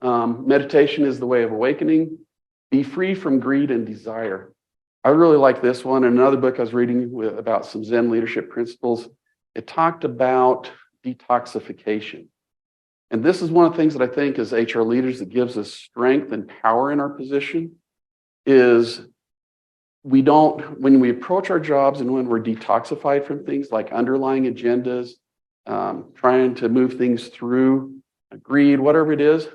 Speaker 3: Meditation is the way of awakening. Be free from greed and desire. I really like this one. In another book I was reading about some Zen leadership principles, it talked about detoxification. And this is one of the things that I think as HR leaders that gives us strength and power in our position is when we approach our jobs and when we're detoxified from things like underlying agendas, trying to move things through, greed, whatever it is,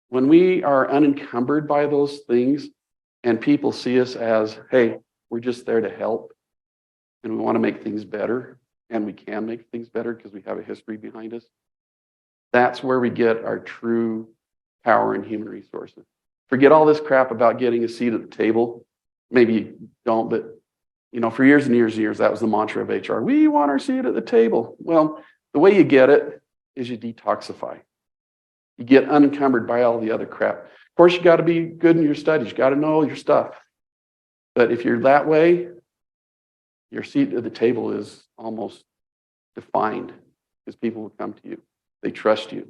Speaker 3: when we are unencumbered by those things and people see us as, hey, we're just there to help and we want to make things better, and we can make things better because we have a history behind us, that's where we get our true power in human resources. Forget all this crap about getting a seat at the table. Maybe you don't, but you know, for years and years and years, that was the mantra of HR. We want our seat at the table. Well, the way you get it is you detoxify. You get unencumbered by all the other crap. Of course, you got to be good in your studies. You got to know your stuff. But if you're that way, your seat at the table is almost defined because people will come to you. They trust you.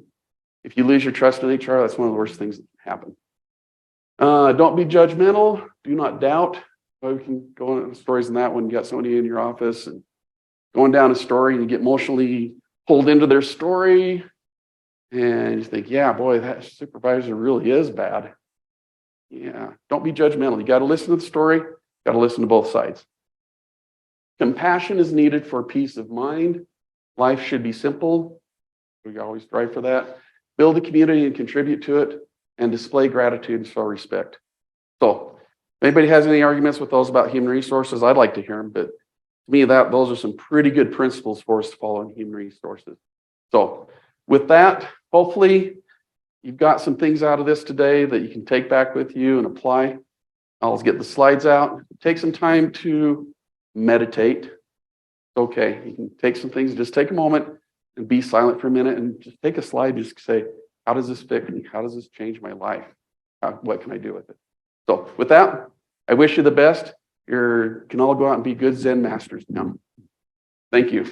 Speaker 3: If you lose your trust in HR, that's one of the worst things that can happen. Don't be judgmental. Do not doubt. We can go into stories in that when you got somebody in your office and going down a story and you get emotionally pulled into their story and you think, yeah, boy, that supervisor really is bad. Yeah, don't be judgmental. You got to listen to the story. Got to listen to both sides. Compassion is needed for peace of mind. Life should be simple. We always strive for that. Build a community and contribute to it, and display gratitude and show respect. So, if anybody has any arguments with those about human resources, I'd like to hear them. But to me, those are some pretty good principles for us to follow in human resources. So, with that, hopefully, you've got some things out of this today that you can take back with you and apply. I'll get the slides out. Take some time to meditate. Okay, you can take some things, just take a moment and be silent for a minute and just take a slide, just say, how does this fit me? How does this change my life? What can I do with it? So with that, I wish you the best. You can all go out and be good Zen masters now. Thank you.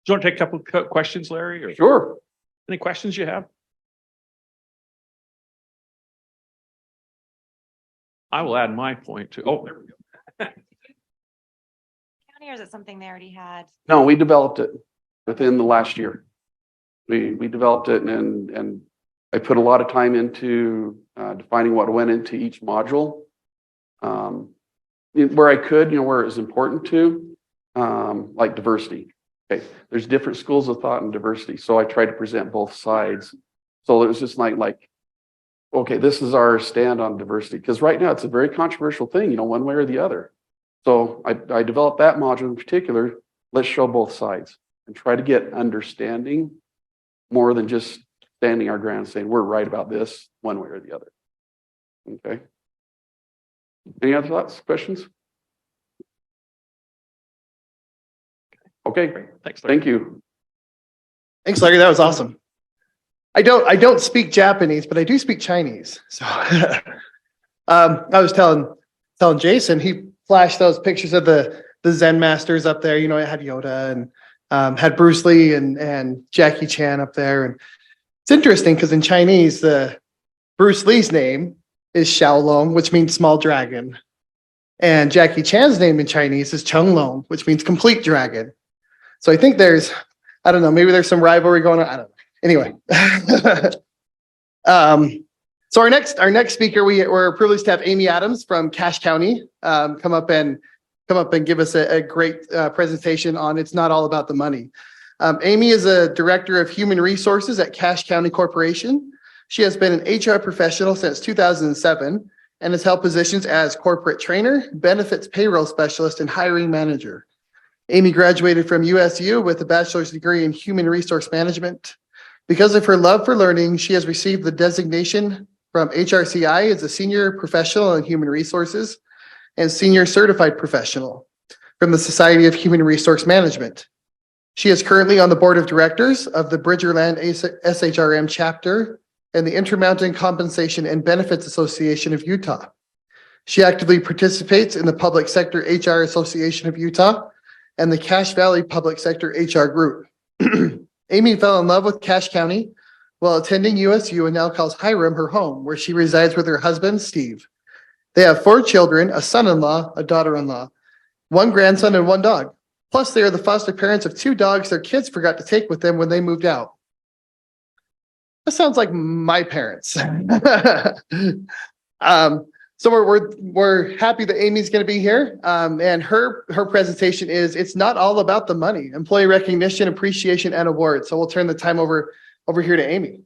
Speaker 9: you want to take a couple of questions, Larry, or
Speaker 3: Sure.
Speaker 9: any questions you have? I will add my point to, oh, there we go.
Speaker 10: County, or is it something they already had?
Speaker 3: No, we developed it within the last year. We developed it and I put a lot of time into defining what went into each module. Where I could, where it was important to, like diversity. Okay, there's different schools of thought in diversity. So I tried to present both sides. So it was just like, okay, this is our stand on diversity. Because right now it's a very controversial thing, one way or the other. So I developed that module in particular. Let's show both sides and try to get understanding more than just standing our ground saying we're right about this one way or the other. Okay. Any other thoughts, questions? Okay,
Speaker 9: Great. Thanks, Larry.
Speaker 3: thank you.
Speaker 2: Thanks, Larry. That was awesome. I don't speak Japanese, but I do speak Chinese. So I was telling Jason, he flashed those pictures of the Zen masters up there. It had Yoda and had Bruce Lee and Jackie Chan up there. And it's interesting because in Chinese, the Bruce Lee's name is Xiaolong, which means small dragon. And Jackie Chan's name in Chinese is Chenglong, which means complete dragon. So I think I don't know, maybe there's some rivalry going on. I don't know. Anyway. So our next speaker, we're privileged to have Amy Adams from Cache County come up and give us a great presentation on It's Not All About the Money. Amy is a director of human resources at Cache County Corporation. She has been an HR professional since 2007 and has held positions as corporate trainer, benefits payroll specialist, and hiring manager. Amy graduated from USU with a bachelor's degree in human resource management. Because of her love for learning, she has received the designation from HRCI as a senior professional in human resources and senior certified professional from the Society of Human Resource Management. She is currently on the board of directors of the Bridgerland SHRM chapter and the Intermountain Compensation and Benefits Association of Utah. She actively participates in the Public Sector HR Association of Utah and the Cache Valley Public Sector HR Group. Amy fell in love with Cache County while attending USU and now calls Hiram her home, where she resides with her husband, Steve. They have 4 children, a son-in-law, a daughter-in-law, 1 grandson, and 1 dog. Plus, they are the foster parents of 2 dogs their kids forgot to take with them when they moved out. That sounds like my parents. So we're happy that Amy's going to be here, and her presentation is It's Not All About the Money: Employee Recognition, Appreciation, and Awards. So we'll turn the time over here to Amy.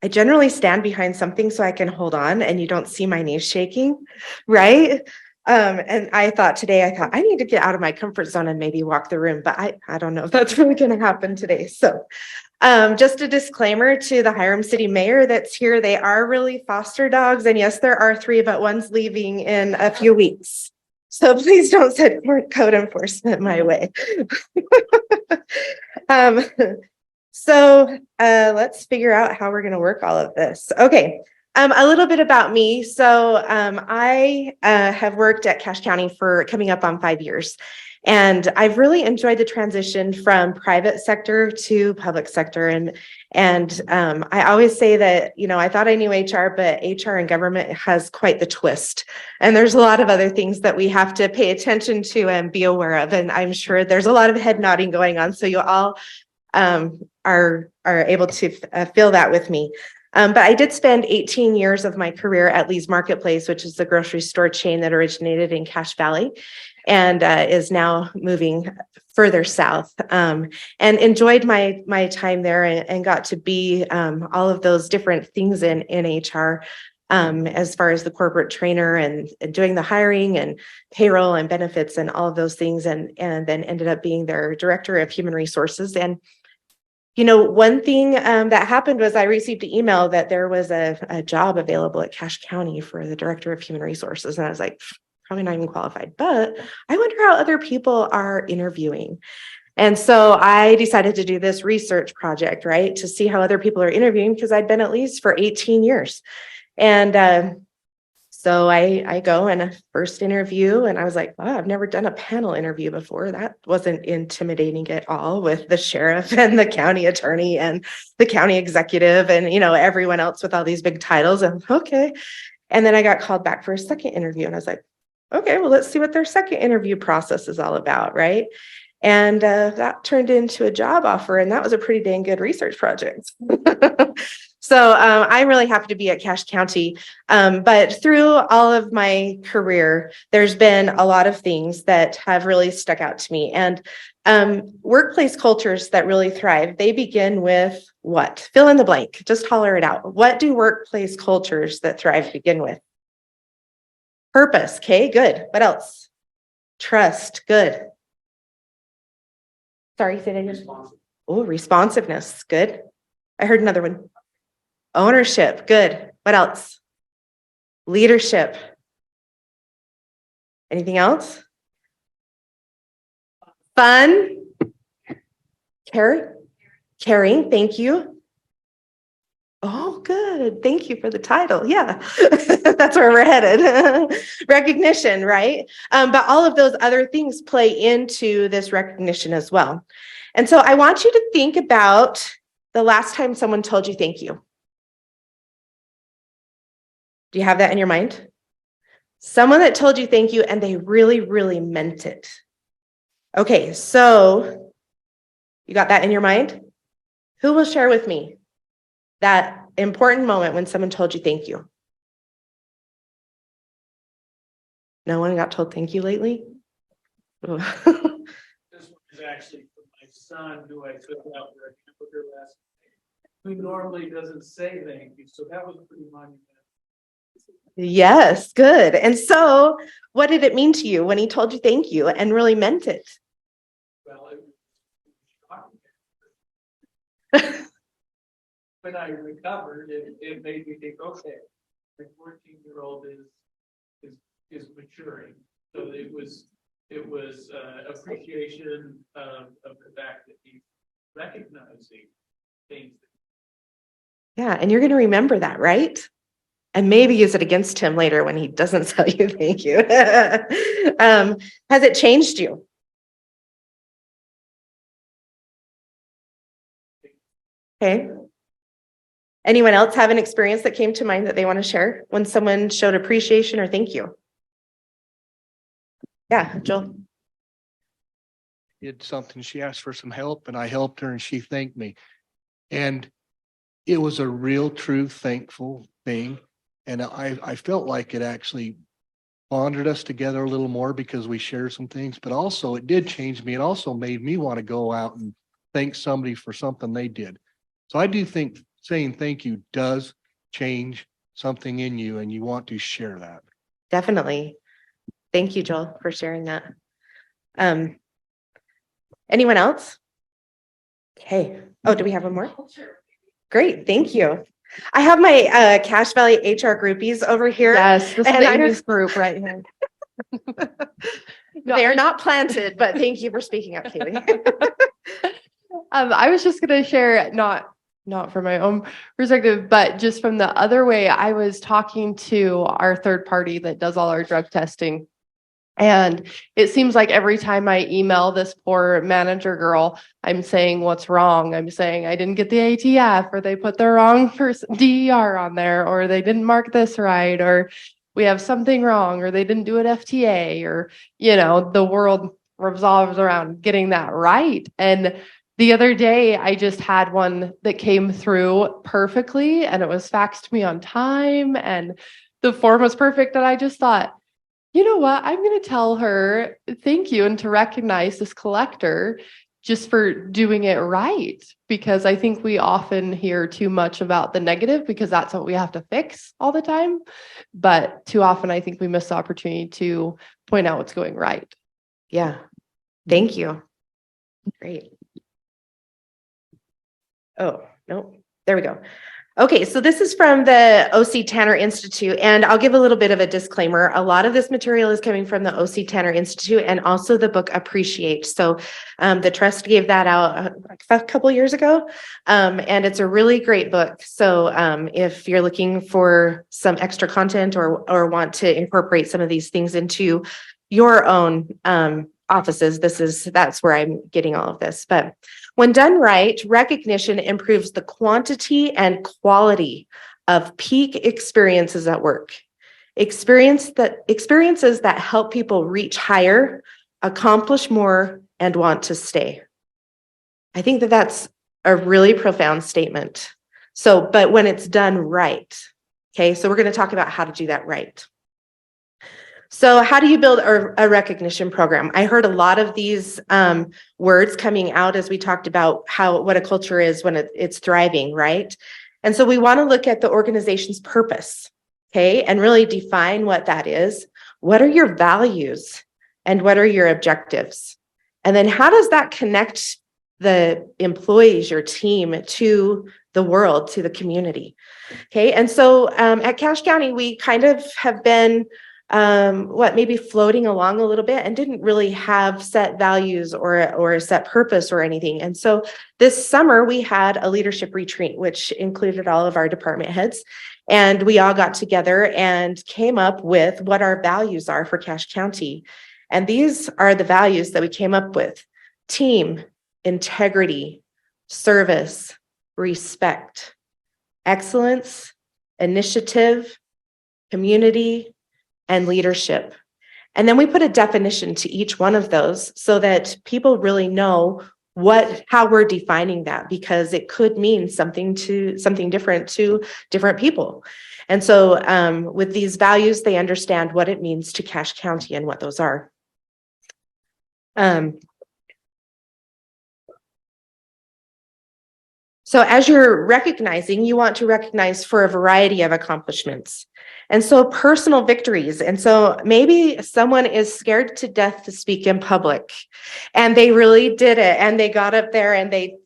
Speaker 4: I generally stand behind something so I can hold on and you don't see my knees shaking, right? And I thought I need to get out of my comfort zone and maybe walk the room, but I don't know if that's really going to happen today. So just a disclaimer to the Hiram City Mayor that's here. They are really foster dogs. And yes, there are 3, but one's leaving in a few weeks. So please don't send code enforcement my way. So let's figure out how we're going to work all of this. Okay. A little bit about me. So I have worked at Cache County for coming up on 5 years. And I've really enjoyed the transition from private sector to public sector. And I always say that, I thought I knew HR, but HR and government has quite the twist. And there's a lot of other things that we have to pay attention to and be aware of. And I'm sure there's a lot of head nodding going on. So you all are able to feel that with me. But I did spend 18 years of my career at Lee's Marketplace, which is the grocery store chain that originated in Cache Valley and is now moving further south, and enjoyed my time there and got to be all of those different things in HR, as far as the corporate trainer and doing the hiring and payroll and benefits and all of those things, and then ended up being their director of human resources. And one thing that happened was I received an email that there was a job available at Cache County for the director of human resources. And I was like, probably not even qualified, but I wonder how other people are interviewing. And so I decided to do this research project, right, to see how other people are interviewing, because I'd been at Lee's for 18 years. And So I go and a first interview and I was like, oh, I've never done a panel interview before. That wasn't intimidating at all with the sheriff and the county attorney and the county executive and, everyone else with all these big titles. And okay. And then I got called back for a second interview and I was like, okay, well, let's see what their second interview process is all about. Right. And that turned into a job offer. And that was a pretty dang good research project. So I'm really happy to be at Cache County. But through all of my career, there's been a lot of things that have really stuck out to me. And workplace cultures that really thrive, they begin with what? Fill in the blank. Just holler it out. What do workplace cultures that thrive begin with? Purpose. Okay, good. What else? Trust. Good. Sorry, say that again. Oh, responsiveness. Good. I heard another one. Ownership. Good. What else? Leadership. Anything else? Fun. Caring. Thank you. Oh, good. Thank you for the title. Yeah, that's where we're headed. Recognition, right? But all of those other things play into this recognition as well. And so I want you to think about the last time someone told you thank you. Do you have that in your mind? Someone that told you thank you and they really, really meant it. Okay, so you got that in your mind? Who will share with me that important moment when someone told you thank you? No one got told thank you lately?
Speaker 11: This one is actually from my son, who I took out for a hamburger last night, who normally doesn't say thank you, so that was pretty monumental.
Speaker 4: Yes, good. And so what did it mean to you when he told you thank you and really meant it?
Speaker 11: Well, it was shocking. When I recovered, it made me think, okay, the 14-year-old is maturing. So it was appreciation of the fact that he's recognizing things.
Speaker 4: Yeah, and you're going to remember that, right? And maybe use it against him later when he doesn't tell you thank you. Has it changed you? Okay. Anyone else have an experience that came to mind that they want to share when someone showed appreciation or thank you? Yeah, Joel.
Speaker 7: Did something, she asked for some help and I helped her and she thanked me. And it was a real, true, thankful thing. And I felt like it actually bonded us together a little more because we shared some things, but also it did change me. It also made me want to go out and thank somebody for something they did. So I do think saying thank you does change something in you and you want to share that.
Speaker 4: Definitely. Thank you, Joel, for sharing that. Anyone else? Okay. Oh, do we have one more? Great. Thank you. I have my Cache Valley HR groupies over here.
Speaker 12: Yes, this is
Speaker 4: And
Speaker 12: Amy's group right here.
Speaker 4: They are not planted, but thank you for speaking up, Kaylee.
Speaker 12: I was just going to share, not from my own perspective, but just from the other way. I was talking to our third party that does all our drug testing. And it seems like every time I email this poor manager girl, I'm saying what's wrong. I'm saying I didn't get the ATF, or they put the wrong DER on there, or they didn't mark this right, or we have something wrong, or they didn't do an FTA, or, the world revolves around getting that right. And the other day, I just had one that came through perfectly and it was faxed to me on time and the form was perfect. And I just thought, you know what, I'm going to tell her thank you and to recognize this collector just for doing it right. Because I think we often hear too much about the negative because that's what we have to fix all the time. But too often, I think we miss the opportunity to point out what's going right.
Speaker 4: Yeah. Thank you. Great. Oh, no, there we go. Okay, so this is from the OC Tanner Institute, and I'll give a little bit of a disclaimer. A lot of this material is coming from the OC Tanner Institute and also the book Appreciate. So the trust gave that out a couple years ago, and it's a really great book. So if you're looking for some extra content or want to incorporate some of these things into your own offices, that's where I'm getting all of this. But when done right, recognition improves the quantity and quality of peak experiences at work. Experiences that help people reach higher, accomplish more, and want to stay. I think that that's a really profound statement. So, but when it's done right, okay, so we're going to talk about how to do that right. So how do you build a recognition program? I heard a lot of these words coming out as we talked about what a culture is when it's thriving, right? And so we want to look at the organization's purpose, okay, and really define what that is. What are your values and what are your objectives? And then how does that connect the employees, your team, to the world, to the community? Okay, and so at Cache County, we kind of have been maybe floating along a little bit and didn't really have set values or set purpose or anything. And so this summer we had a leadership retreat, which included all of our department heads. And we all got together and came up with what our values are for Cache County. And these are the values that we came up with: team, integrity, service, respect, excellence, initiative, community, and leadership. And then we put a definition to each one of those so that people really know how we're defining that, because it could mean something different to different people. And so with these values, they understand what it means to Cache County and what those are. So as you're recognizing, you want to recognize for a variety of accomplishments. And so personal victories. And so maybe someone is scared to death to speak in public and they really did it. And they got up there and they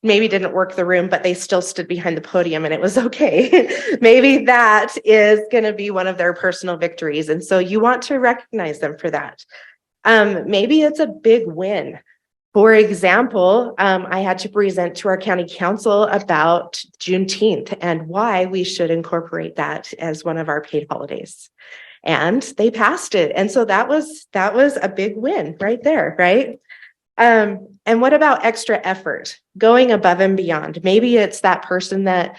Speaker 4: maybe didn't work the room, but they still stood behind the podium and it was okay. Maybe that is going to be one of their personal victories. And so you want to recognize them for that. Maybe it's a big win. For example, I had to present to our county council about Juneteenth and why we should incorporate that as one of our paid holidays. And they passed it. And so that was a big win right there, right? And what about extra effort, going above and beyond? Maybe it's that person that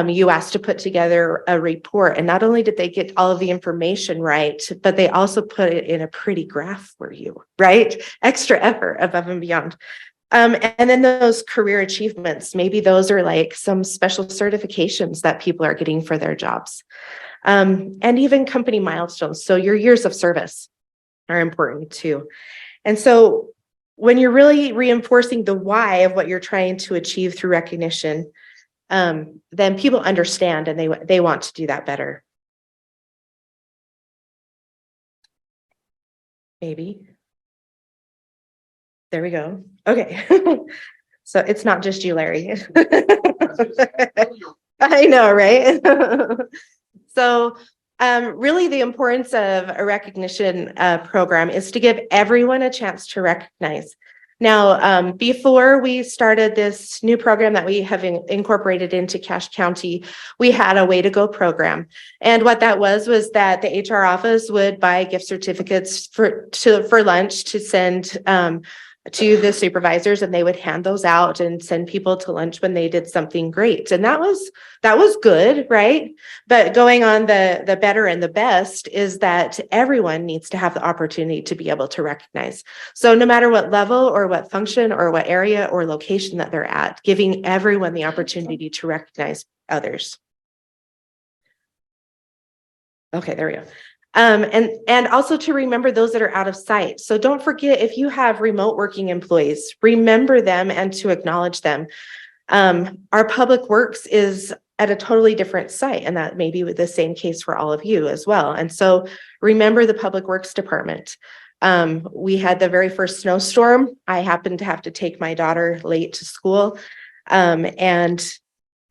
Speaker 4: you asked to put together a report, and not only did they get all of the information right, but they also put it in a pretty graph for you, right? Extra effort above and beyond. And then those career achievements, maybe those are like some special certifications that people are getting for their jobs. And even company milestones. So your years of service are important too. And so when you're really reinforcing the why of what you're trying to achieve through recognition, then people understand and they want to do that better. Maybe. There we go. Okay. So it's not just you, Larry. I know, right? So really the importance of a recognition program is to give everyone a chance to recognize. Now, before we started this new program that we have incorporated into Cache County, we had a Way to Go program. And what that was that the HR office would buy gift certificates for lunch to send to the supervisors, and they would hand those out and send people to lunch when they did something great. And that was good, right? But going on the better and the best is that everyone needs to have the opportunity to be able to recognize. So no matter what level or what function or what area or location that they're at, giving everyone the opportunity to recognize others. Okay, there we go. And also to remember those that are out of sight. So don't forget, if you have remote working employees, remember them and to acknowledge them. Our public works is at a totally different site, and that may be the same case for all of you as well. And so remember the public works department. We had the very first snowstorm. I happened to have to take my daughter late to school. And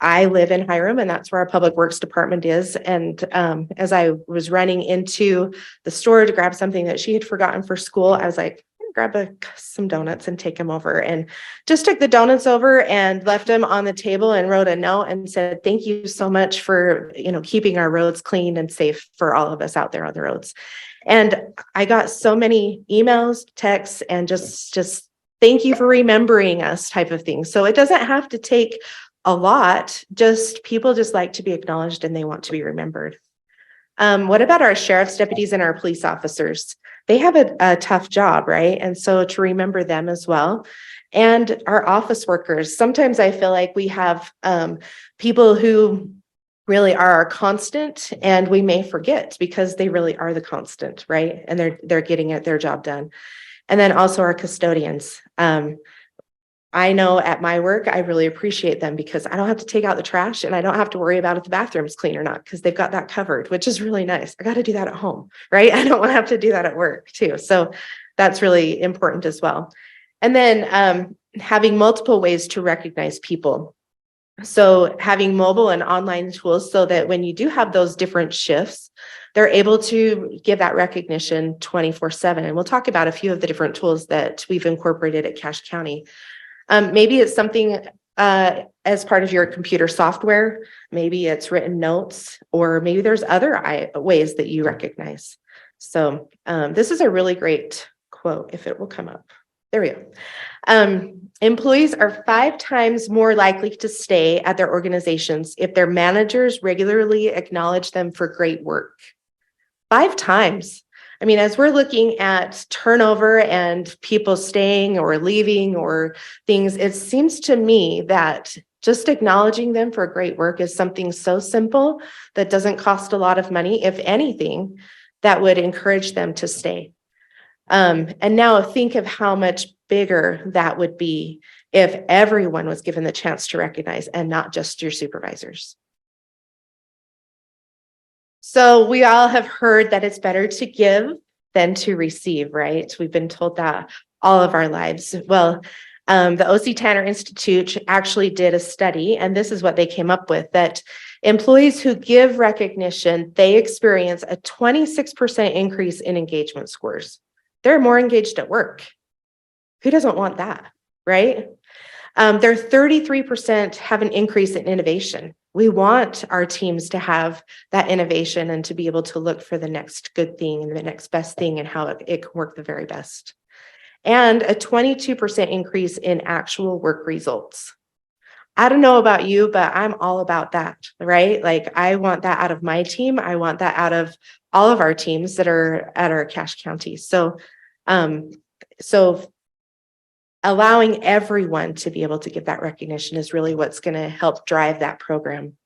Speaker 4: I live in Hiram, and that's where our public works department is. And as I was running into the store to grab something that she had forgotten for school, I was like, grab some donuts and take them over, and just took the donuts over and left them on the table and wrote a note and said, thank you so much for, keeping our roads clean and safe for all of us out there on the roads. And I got so many emails, texts, and just thank you for remembering us type of thing. So it doesn't have to take a lot, just people just like to be acknowledged and they want to be remembered. What about our sheriff's deputies and our police officers? They have a tough job, right? And so to remember them as well. And our office workers, sometimes I feel like we have people who really are our constant, and we may forget because they really are the constant, right? And they're getting their job done. And then also our custodians. I know at my work, I really appreciate them because I don't have to take out the trash and I don't have to worry about if the bathroom's clean or not because they've got that covered, which is really nice. I got to do that at home, right? I don't want to have to do that at work too. So that's really important as well. And then having multiple ways to recognize people. So having mobile and online tools so that when you do have those different shifts, they're able to give that recognition 24/7. And we'll talk about a few of the different tools that we've incorporated at Cache County. Maybe it's something as part of your computer software, maybe it's written notes, or maybe there's other ways that you recognize. So this is a really great quote, if it will come up. There we go. Employees are 5 times more likely to stay at their organizations if their managers regularly acknowledge them for great work. 5 times. I mean, as we're looking at turnover and people staying or leaving or things, it seems to me that just acknowledging them for great work is something so simple that doesn't cost a lot of money, if anything, that would encourage them to stay. And now think of how much bigger that would be if everyone was given the chance to recognize and not just your supervisors. So we all have heard that it's better to give than to receive, right? We've been told that all of our lives. Well, the O.C. Tanner Institute actually did a study, and this is what they came up with, that employees who give recognition, they experience a 26% increase in engagement scores. They're more engaged at work. Who doesn't want that, right? They're 33% have an increase in innovation. We want our teams to have that innovation and to be able to look for the next good thing and the next best thing and how it can work the very best. And a 22% increase in actual work results. I don't know about you, but I'm all about that, right? Like I want that out of my team. I want that out of all of our teams that are at our Cache County. So allowing everyone to be able to get that recognition is really what's going to help drive that program.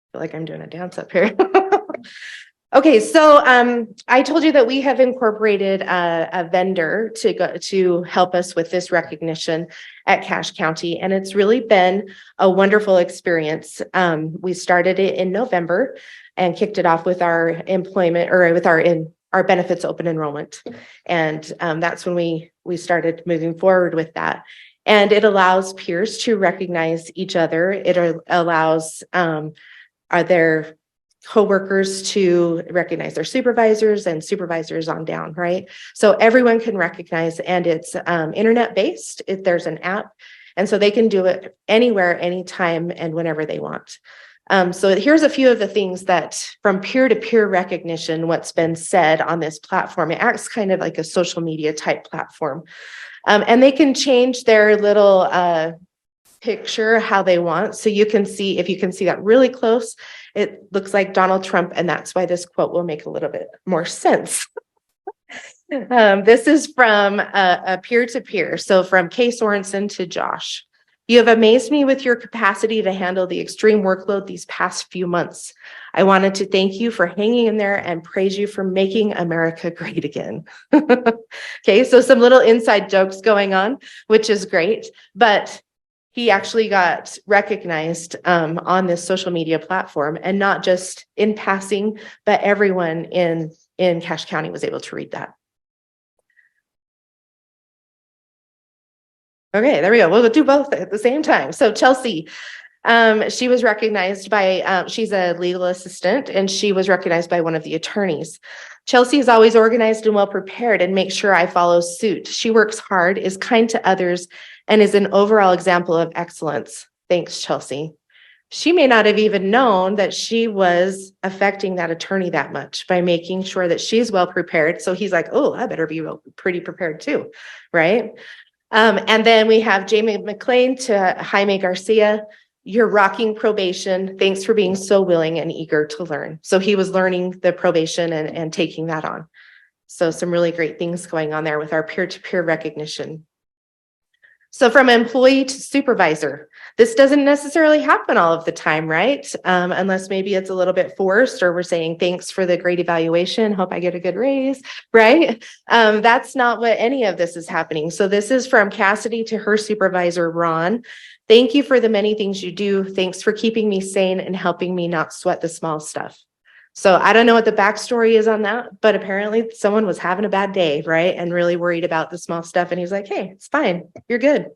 Speaker 4: I feel like I'm doing a dance up here. Okay, so I told you that we have incorporated a vendor to help us with this recognition at Cache County, and it's really been a wonderful experience. We started it in November and kicked it off with our employment or with our benefits open enrollment, and that's when we started moving forward with that. And it allows peers to recognize each other. It allows their coworkers to recognize their supervisors and supervisors on down, right? So everyone can recognize, and it's internet based. There's an app, and so they can do it anywhere, anytime, and whenever they want. So here's a few of the things that from peer-to-peer recognition, what's been said on this platform. It acts kind of like a social media type platform. And they can change their little picture how they want. So you can see, if you can see that really close, it looks like Donald Trump, and that's why this quote will make a little bit more sense. This is from a peer-to-peer. So from Kay Sorensen to Josh. You have amazed me with your capacity to handle the extreme workload these past few months. I wanted to thank you for hanging in there and praise you for making America great again. Okay, so some little inside jokes going on, which is great, but he actually got recognized on this social media platform, and not just in passing, but everyone in Cache County was able to read that. Okay, there we go. We'll do both at the same time. So Chelsea, she was recognized by, she's a legal assistant and she was recognized by one of the attorneys. Chelsea is always organized and well prepared and makes sure I follow suit. She works hard, is kind to others, and is an overall example of excellence. Thanks, Chelsea. She may not have even known that she was affecting that attorney that much by making sure that she's well prepared. So he's like, oh, I better be pretty prepared too, right? And then we have Jamie McLean to Jaime Garcia. You're rocking probation. Thanks for being so willing and eager to learn. So he was learning the probation and taking that on. So some really great things going on there with our peer-to-peer recognition. So from employee to supervisor, this doesn't necessarily happen all of the time, right? Unless maybe it's a little bit forced or we're saying, thanks for the great evaluation. Hope I get a good raise, right? That's not what any of this is happening. So this is from Cassidy to her supervisor, Ron. Thank you for the many things you do. Thanks for keeping me sane and helping me not sweat the small stuff. So I don't know what the backstory is on that, but apparently someone was having a bad day, right? And really worried about the small stuff. And he's like, hey, it's fine. You're good.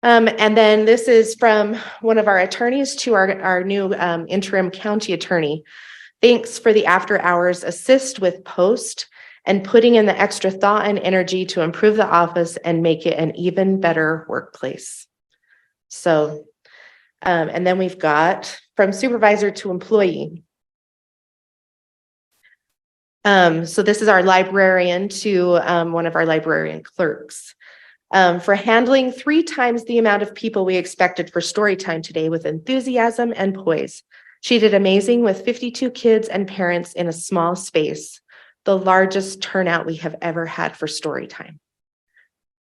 Speaker 4: And then this is from one of our attorneys to our new interim county attorney. Thanks for the after hours assist with post and putting in the extra thought and energy to improve the office and make it an even better workplace. So, and then we've got from supervisor to employee. So this is our librarian to one of our librarian clerks. For handling 3 times the amount of people we expected for story time today with enthusiasm and poise. She did amazing with 52 kids and parents in a small space, the largest turnout we have ever had for story time.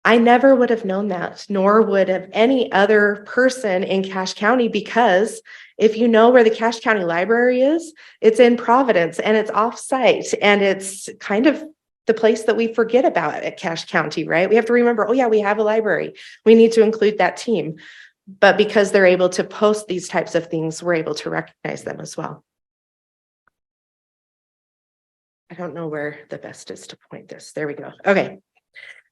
Speaker 4: I never would have known that, nor would have any other person in Cache County, because if you know where the Cache County Library is, it's in Providence and it's off-site and it's kind of the place that we forget about at Cache County, right? We have to remember, oh yeah, we have a library. We need to include that team. But because they're able to post these types of things, we're able to recognize them as well. I don't know where the best is to point this. There we go. Okay.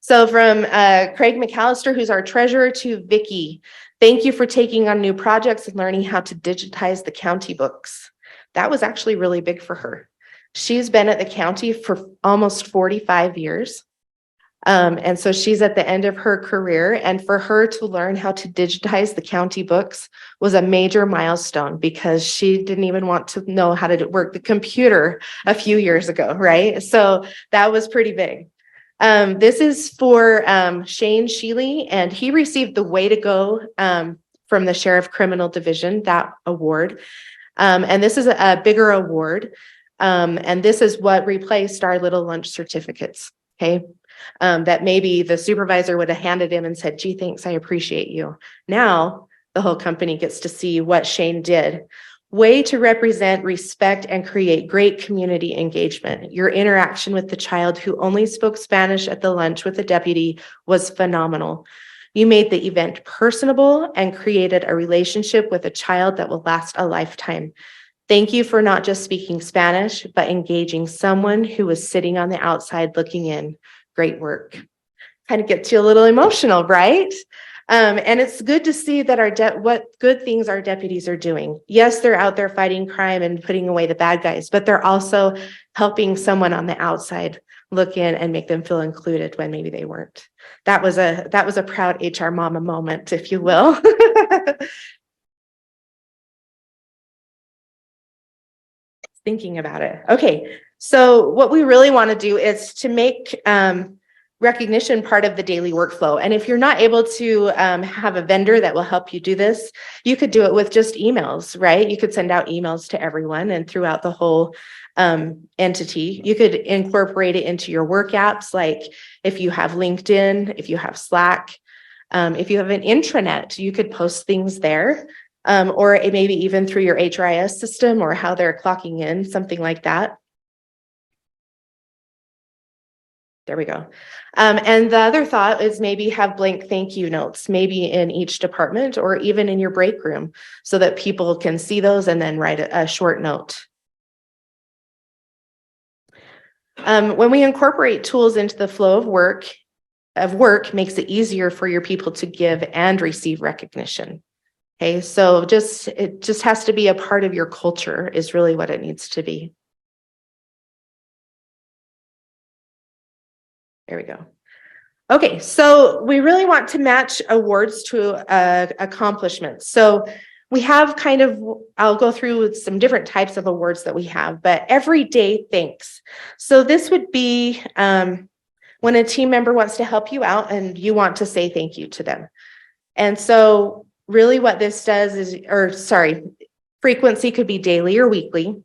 Speaker 4: So from Craig McAllister, who's our treasurer, to Vicky, thank you for taking on new projects and learning how to digitize the county books. That was actually really big for her. She's been at the county for almost 45 years. And so she's at the end of her career, and for her to learn how to digitize the county books was a major milestone because she didn't even want to know how to work the computer a few years ago, right? So that was pretty big. This is for Shane Sheely, and he received the Way to Go from the Sheriff Criminal Division, that award. And this is a bigger award. And this is what replaced our little lunch certificates, okay? That maybe the supervisor would have handed him and said, gee, thanks, I appreciate you. Now the whole company gets to see what Shane did. Way to represent, respect, and create great community engagement. Your interaction with the child who only spoke Spanish at the lunch with the deputy was phenomenal. You made the event personable and created a relationship with a child that will last a lifetime. Thank you for not just speaking Spanish, but engaging someone who was sitting on the outside looking in. Great work. Kind of gets you a little emotional, right? And it's good to see that what good things our deputies are doing. Yes, they're out there fighting crime and putting away the bad guys, but they're also helping someone on the outside look in and make them feel included when maybe they weren't. That was a proud HR mama moment, if you will. Thinking about it. Okay, so what we really want to do is to make recognition part of the daily workflow. And if you're not able to have a vendor that will help you do this, you could do it with just emails, right? You could send out emails to everyone and throughout the whole entity. You could incorporate it into your work apps, like if you have LinkedIn, if you have Slack, if you have an intranet, you could post things there. Or maybe even through your HRIS system or how they're clocking in, something like that. There we go. And the other thought is maybe have blank thank you notes, maybe in each department or even in your break room so that people can see those and then write a short note. When we incorporate tools into the flow of work, of work makes it easier for your people to give and receive recognition. Okay, so it just has to be a part of your culture is really what it needs to be. There we go. Okay, so we really want to match awards to accomplishments. So we have kind of, I'll go through some different types of awards that we have, but everyday thanks. So this would be when a team member wants to help you out and you want to say thank you to them. And so really what this does is, frequency could be daily or weekly.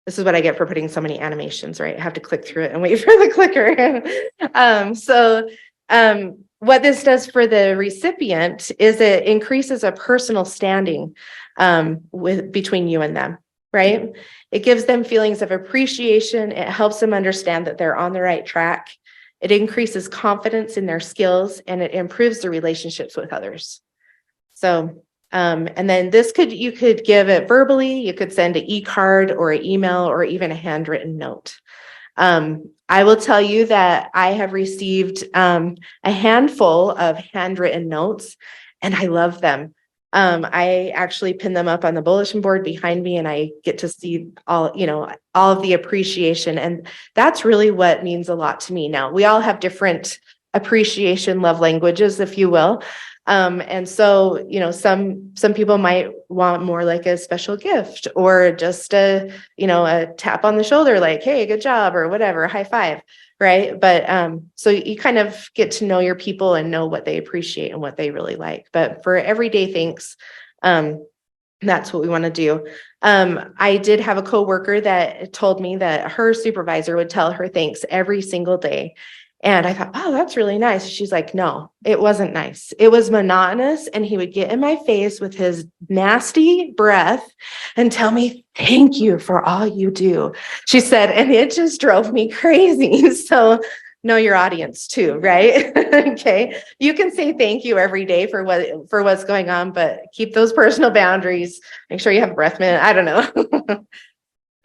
Speaker 4: This is what I get for putting so many animations, right? I have to click through it and wait for the clicker. What this does for the recipient is it increases a personal standing between you and them, right? It gives them feelings of appreciation. It helps them understand that they're on the right track. It increases confidence in their skills and it improves the relationships with others. So, and then you could give it verbally, you could send an e-card or an email or even a handwritten note. I will tell you that I have received a handful of handwritten notes and I love them. I actually pin them up on the bulletin board behind me and I get to see all of the appreciation. And that's really what means a lot to me. Now, we all have different appreciation love languages, if you will. And so, some people might want more like a special gift or just a tap on the shoulder, like, hey, good job, or whatever, high five, right? But so you kind of get to know your people and know what they appreciate and what they really like. But for everyday thanks, that's what we want to do. I did have a coworker that told me that her supervisor would tell her thanks every single day. And I thought, oh, that's really nice. She's like, no, it wasn't nice. It was monotonous. And he would get in my face with his nasty breath and tell me, thank you for all you do. She said, and it just drove me crazy. So know your audience too, right? Okay. You can say thank you every day for what's going on, but keep those personal boundaries. Make sure you have a breath mint. I don't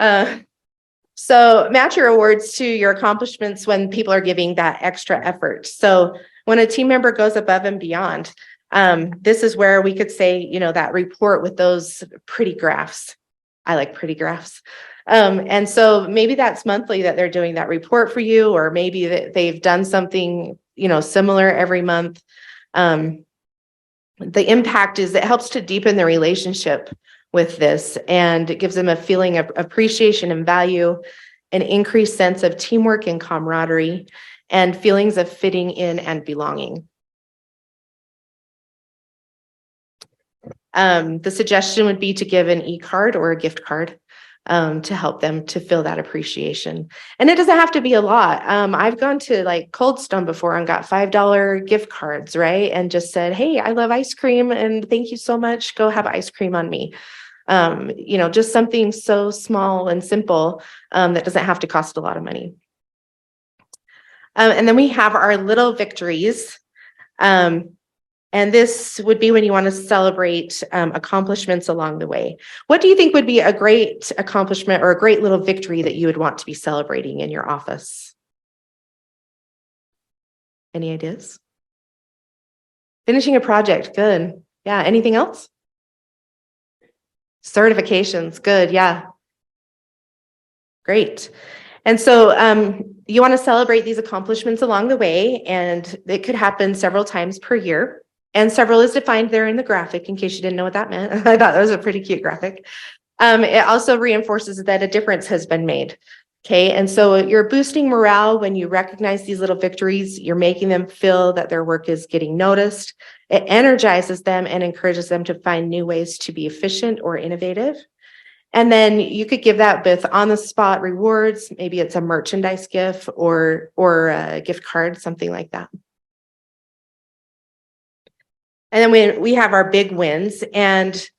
Speaker 4: know. So match your awards to your accomplishments when people are giving that extra effort. So when a team member goes above and beyond, this is where we could say, that report with those pretty graphs. I like pretty graphs. And so maybe that's monthly that they're doing that report for you, or maybe that they've done something, similar every month. The impact is it helps to deepen the relationship with this, and it gives them a feeling of appreciation and value, an increased sense of teamwork and camaraderie, and feelings of fitting in and belonging. The suggestion would be to give an e-card or a gift card to help them to feel that appreciation. And it doesn't have to be a lot. I've gone to like Cold Stone before and got $5 gift cards, right? And just said, hey, I love ice cream and thank you so much. Go have ice cream on me. Just something so small and simple that doesn't have to cost a lot of money. And then we have our little victories. And this would be when you want to celebrate accomplishments along the way. What do you think would be a great accomplishment or a great little victory that you would want to be celebrating in your office? Any ideas? Finishing a project, good. Yeah, anything else? Certifications, good, yeah. Great. And so you want to celebrate these accomplishments along the way, and it could happen several times per year. And several is defined there in the graphic, in case you didn't know what that meant. I thought that was a pretty cute graphic. It also reinforces that a difference has been made. Okay, and so you're boosting morale when you recognize these little victories. You're making them feel that their work is getting noticed. It energizes them and encourages them to find new ways to be efficient or innovative. And then you could give that with on-the-spot rewards. Maybe it's a merchandise gift or a gift card, something like that. And then we have our big wins, and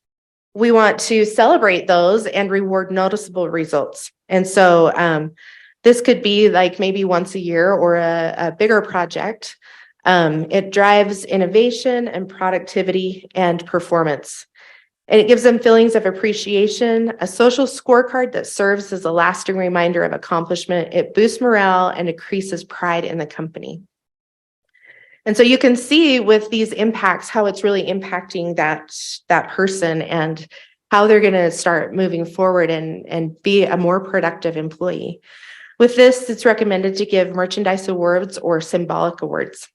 Speaker 4: we want to celebrate those and reward noticeable results. And so this could be like maybe once a year or a bigger project. It drives innovation and productivity and performance. And it gives them feelings of appreciation, a social scorecard that serves as a lasting reminder of accomplishment. It boosts morale and increases pride in the company. And so you can see with these impacts how it's really impacting that person and how they're going to start moving forward and be a more productive employee. With this, it's recommended to give merchandise awards or symbolic awards.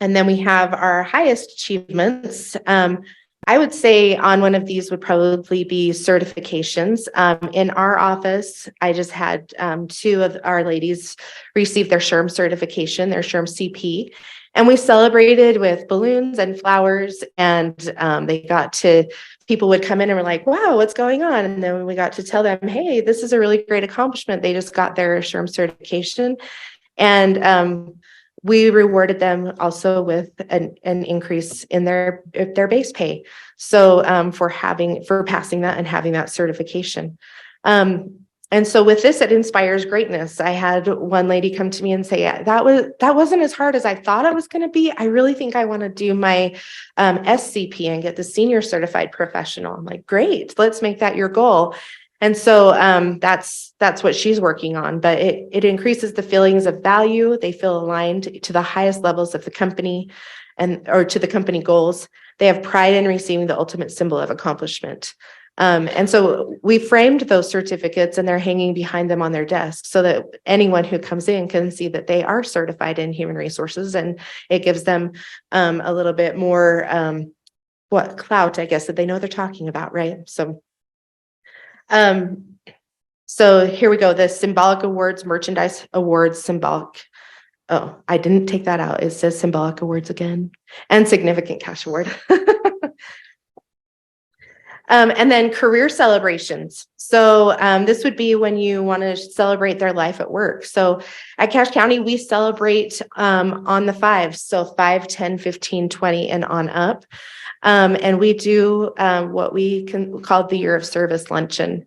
Speaker 4: And then we have our highest achievements. I would say on one of these would probably be certifications. In our office, I just had 2 of our ladies receive their SHRM certification, their SHRM-SCP. And we celebrated with balloons and flowers, and people would come in and were like, wow, what's going on? And then we got to tell them, hey, this is a really great accomplishment. They just got their SHRM certification. And we rewarded them also with an increase in their base pay. So for passing that and having that certification. And so with this, it inspires greatness. I had one lady come to me and say, that wasn't as hard as I thought it was going to be. I really think I want to do my SCP and get the senior certified professional. I'm like, great, let's make that your goal. And so that's what she's working on, but it increases the feelings of value. They feel aligned to the highest levels of the company or to the company goals. They have pride in receiving the ultimate symbol of accomplishment. And so we framed those certificates and they're hanging behind them on their desk so that anyone who comes in can see that they are certified in human resources, and it gives them a little bit more clout, I guess, that they know they're talking about, right? So here we go. The symbolic awards, merchandise awards, symbolic. Oh, I didn't take that out. It says symbolic awards again, and significant cash award. And then career celebrations. So this would be when you want to celebrate their life at work. So at Cache County, we celebrate on the 5s. So 5, 10, 15, 20, and on up. And we do what we call the Year of Service luncheon.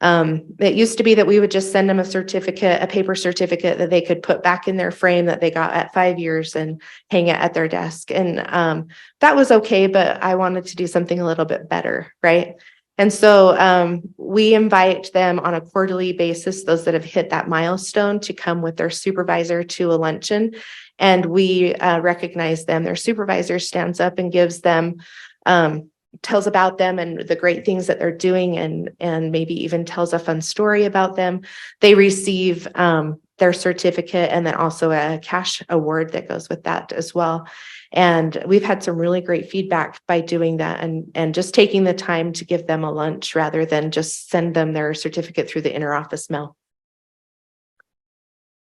Speaker 4: It used to be that we would just send them a paper certificate that they could put back in their frame that they got at 5 years and hang it at their desk. And that was okay, but I wanted to do something a little bit better, right? And so we invite them on a quarterly basis, those that have hit that milestone, to come with their supervisor to a luncheon. And we recognize them. Their supervisor stands up and gives them tells about them and the great things that they're doing, and maybe even tells a fun story about them. They receive their certificate and then also a cash award that goes with that as well. And we've had some really great feedback by doing that and just taking the time to give them a lunch rather than just send them their certificate through the interoffice mail.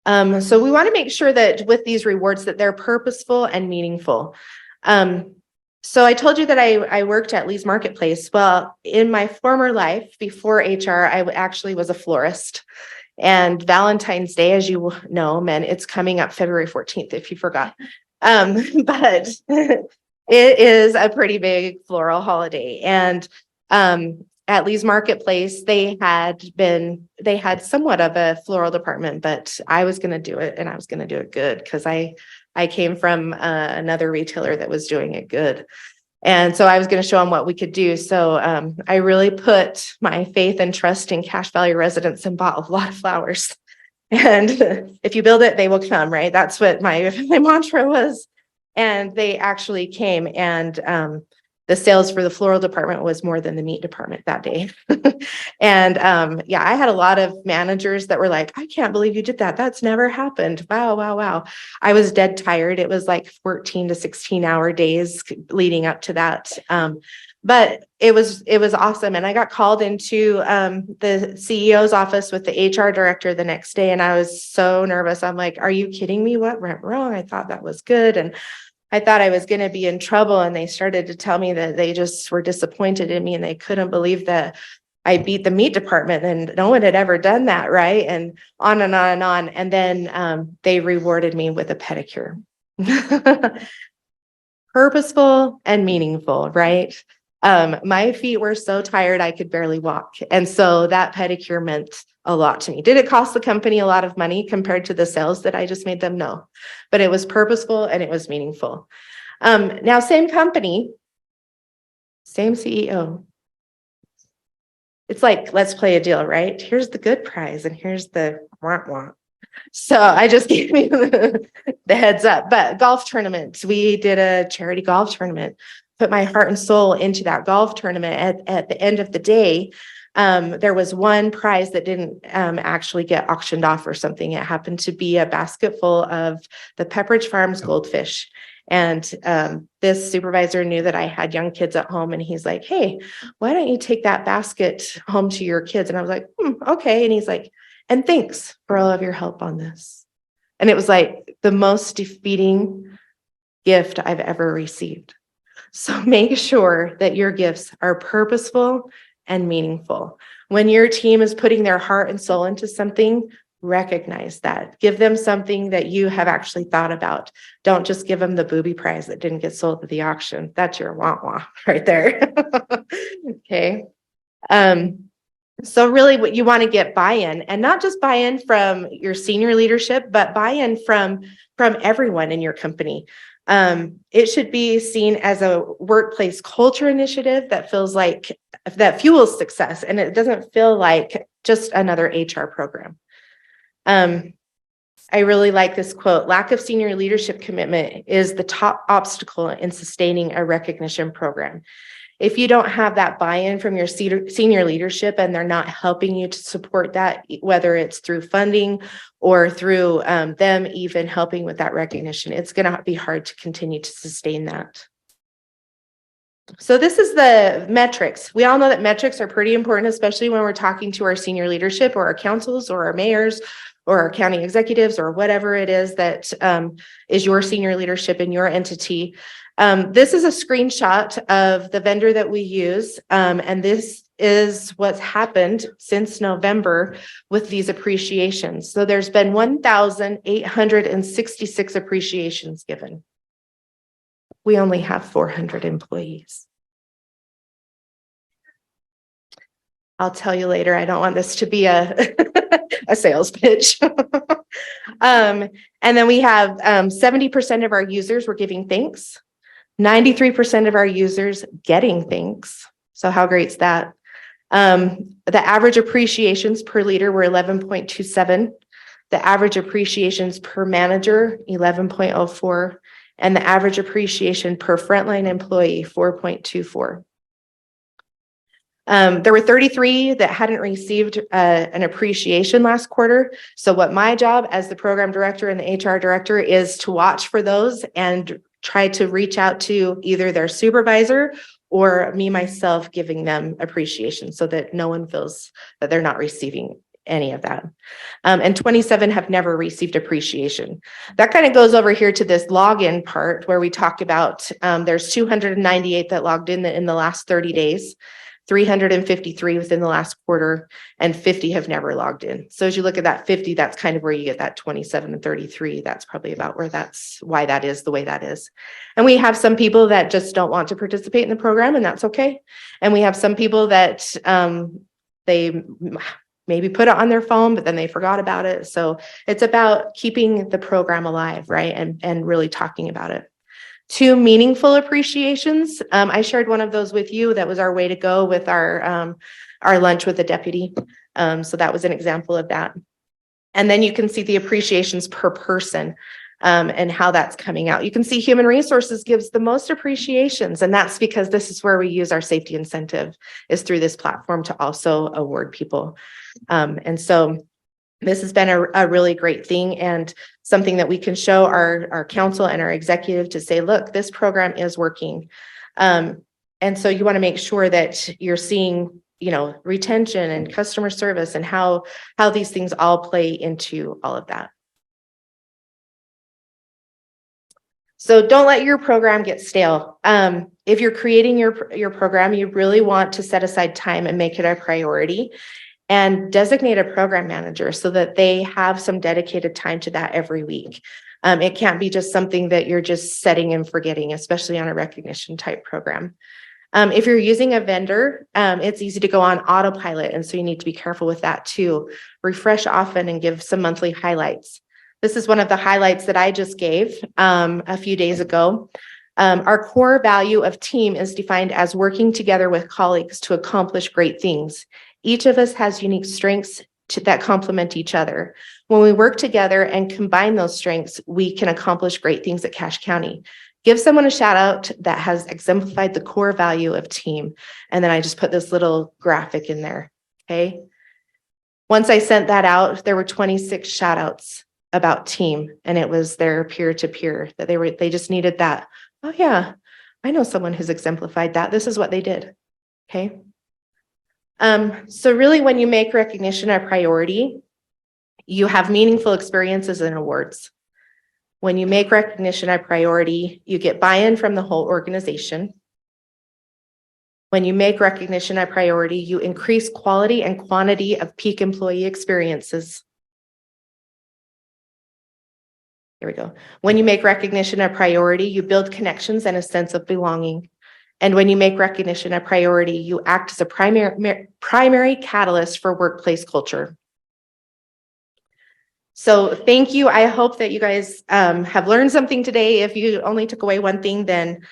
Speaker 4: So we want to make sure that with these rewards that they're purposeful and meaningful. So I told you that I worked at Lee's Marketplace. Well, in my former life, before HR, I actually was a florist. And Valentine's Day, as you know, it's coming up February 14th, if you forgot. But it is a pretty big floral holiday. And at Lee's Marketplace, they had somewhat of a floral department, but I was going to do it, and I was going to do it good because I came from another retailer that was doing it good. And so I was going to show them what we could do. So I really put my faith and trust in Cache Valley residents and bought a lot of flowers. And if you build it, they will come, right? That's what my mantra was. And they actually came, and the sales for the floral department was more than the meat department that day. And yeah, I had a lot of managers that were like, I can't believe you did that. That's never happened. Wow, wow, wow. I was dead tired. It was like 14 to 16-hour days leading up to that. But it was awesome. And I got called into the CEO's office with the HR director the next day, and I was so nervous. I'm like, are you kidding me? What went wrong? I thought that was good. And I thought I was going to be in trouble. And they started to tell me that they just were disappointed in me, and they couldn't believe that I beat the meat department, and no one had ever done that. Right. And on and on and on. And then they rewarded me with a pedicure. Purposeful and meaningful, right? My feet were so tired I could barely walk. And so that pedicure meant a lot to me. Did it cost the company a lot of money compared to the sales that I just made them? No, but it was purposeful and it was meaningful. Now, same company, Same CEO. It's like, let's play a deal, right? Here's the good prize and here's the wah. So I just gave you the heads up. But golf tournaments, we did a charity golf tournament, put my heart and soul into that golf tournament. At the end of the day, there was one prize that didn't actually get auctioned off or something. It happened to be a basket full of the Pepperidge Farms goldfish. And this supervisor knew that I had young kids at home, and he's like, hey, why don't you take that basket home to your kids? And I was like, okay. And he's like, and thanks for all of your help on this. And it was like the most defeating gift I've ever received. So make sure that your gifts are purposeful and meaningful. When your team is putting their heart and soul into something, recognize that. Give them something that you have actually thought about. Don't just give them the booby prize that didn't get sold at the auction. That's your wah-wah right there. Okay. So really what you want to get buy-in, and not just buy-in from your senior leadership, but buy-in from everyone in your company. It should be seen as a workplace culture initiative that fuels success, and it doesn't feel like just another HR program. I really like this quote: lack of senior leadership commitment is the top obstacle in sustaining a recognition program. If you don't have that buy-in from your senior leadership and they're not helping you to support that, whether it's through funding or through them even helping with that recognition, it's going to be hard to continue to sustain that. So this is the metrics. We all know that metrics are pretty important, especially when we're talking to our senior leadership or our councils or our mayors or our county executives or whatever it is that is your senior leadership in your entity. This is a screenshot of the vendor that we use, and this is what's happened since November with these appreciations. So there's been 1,866 appreciations given. We only have 400 employees. I'll tell you later. I don't want this to be a sales pitch. And then we have 70% of our users were giving thanks. 93% of our users getting thanks. So how great is that? The average appreciations per leader were 11.27. The average appreciations per manager, 11.04. And the average appreciation per frontline employee, 4.24. There were 33 that hadn't received an appreciation last quarter. So what my job as the program director and the HR director is to watch for those and try to reach out to either their supervisor or me myself giving them appreciation so that no one feels that they're not receiving any of that. And 27 have never received appreciation. That kind of goes over here to this login part where we talk about there's 298 that logged in the last 30 days. 353 within the last quarter, and 50 have never logged in. So as you look at that 50, that's kind of where you get that 27 and 33. That's probably about why that is the way that is. And we have some people that just don't want to participate in the program, and that's okay. And we have some people that they maybe put it on their phone, but then they forgot about it. So it's about keeping the program alive, right? And really talking about it. 2 meaningful appreciations. I shared one of those with you. That was our way to go with our lunch with the deputy. So that was an example of that. And then you can see the appreciations per person and how that's coming out. You can see human resources gives the most appreciations, and that's because this is where we use our safety incentive, is through this platform to also award people. And so this has been a really great thing and something that we can show our council and our executive to say, look, this program is working. And so you want to make sure that you're seeing, retention and customer service and how these things all play into all of that. So don't let your program get stale. If you're creating your program, you really want to set aside time and make it a priority. And designate a program manager so that they have some dedicated time to that every week. It can't be just something that you're just setting and forgetting, especially on a recognition type program. If you're using a vendor, it's easy to go on autopilot. And so you need to be careful with that too. Refresh often and give some monthly highlights. This is one of the highlights that I just gave a few days ago. Our core value of team is defined as working together with colleagues to accomplish great things. Each of us has unique strengths that complement each other. When we work together and combine those strengths, we can accomplish great things at Cache County. Give someone a shout out that has exemplified the core value of team. And then I just put this little graphic in there, okay? Once I sent that out, there were 26 shout outs about team, and it was their peer-to-peer that they just needed that. Oh yeah, I know someone who's exemplified that. This is what they did, okay? So really when you make recognition a priority, you have meaningful experiences and awards. When you make recognition a priority, you get buy-in from the whole organization. When you make recognition a priority, you increase quality and quantity of peak employee experiences. Here we go. When you make recognition a priority, you build connections and a sense of belonging. And when you make recognition a priority, you act as a primary catalyst for workplace culture. So thank you. I hope that you guys have learned something today. If you only took away one thing, then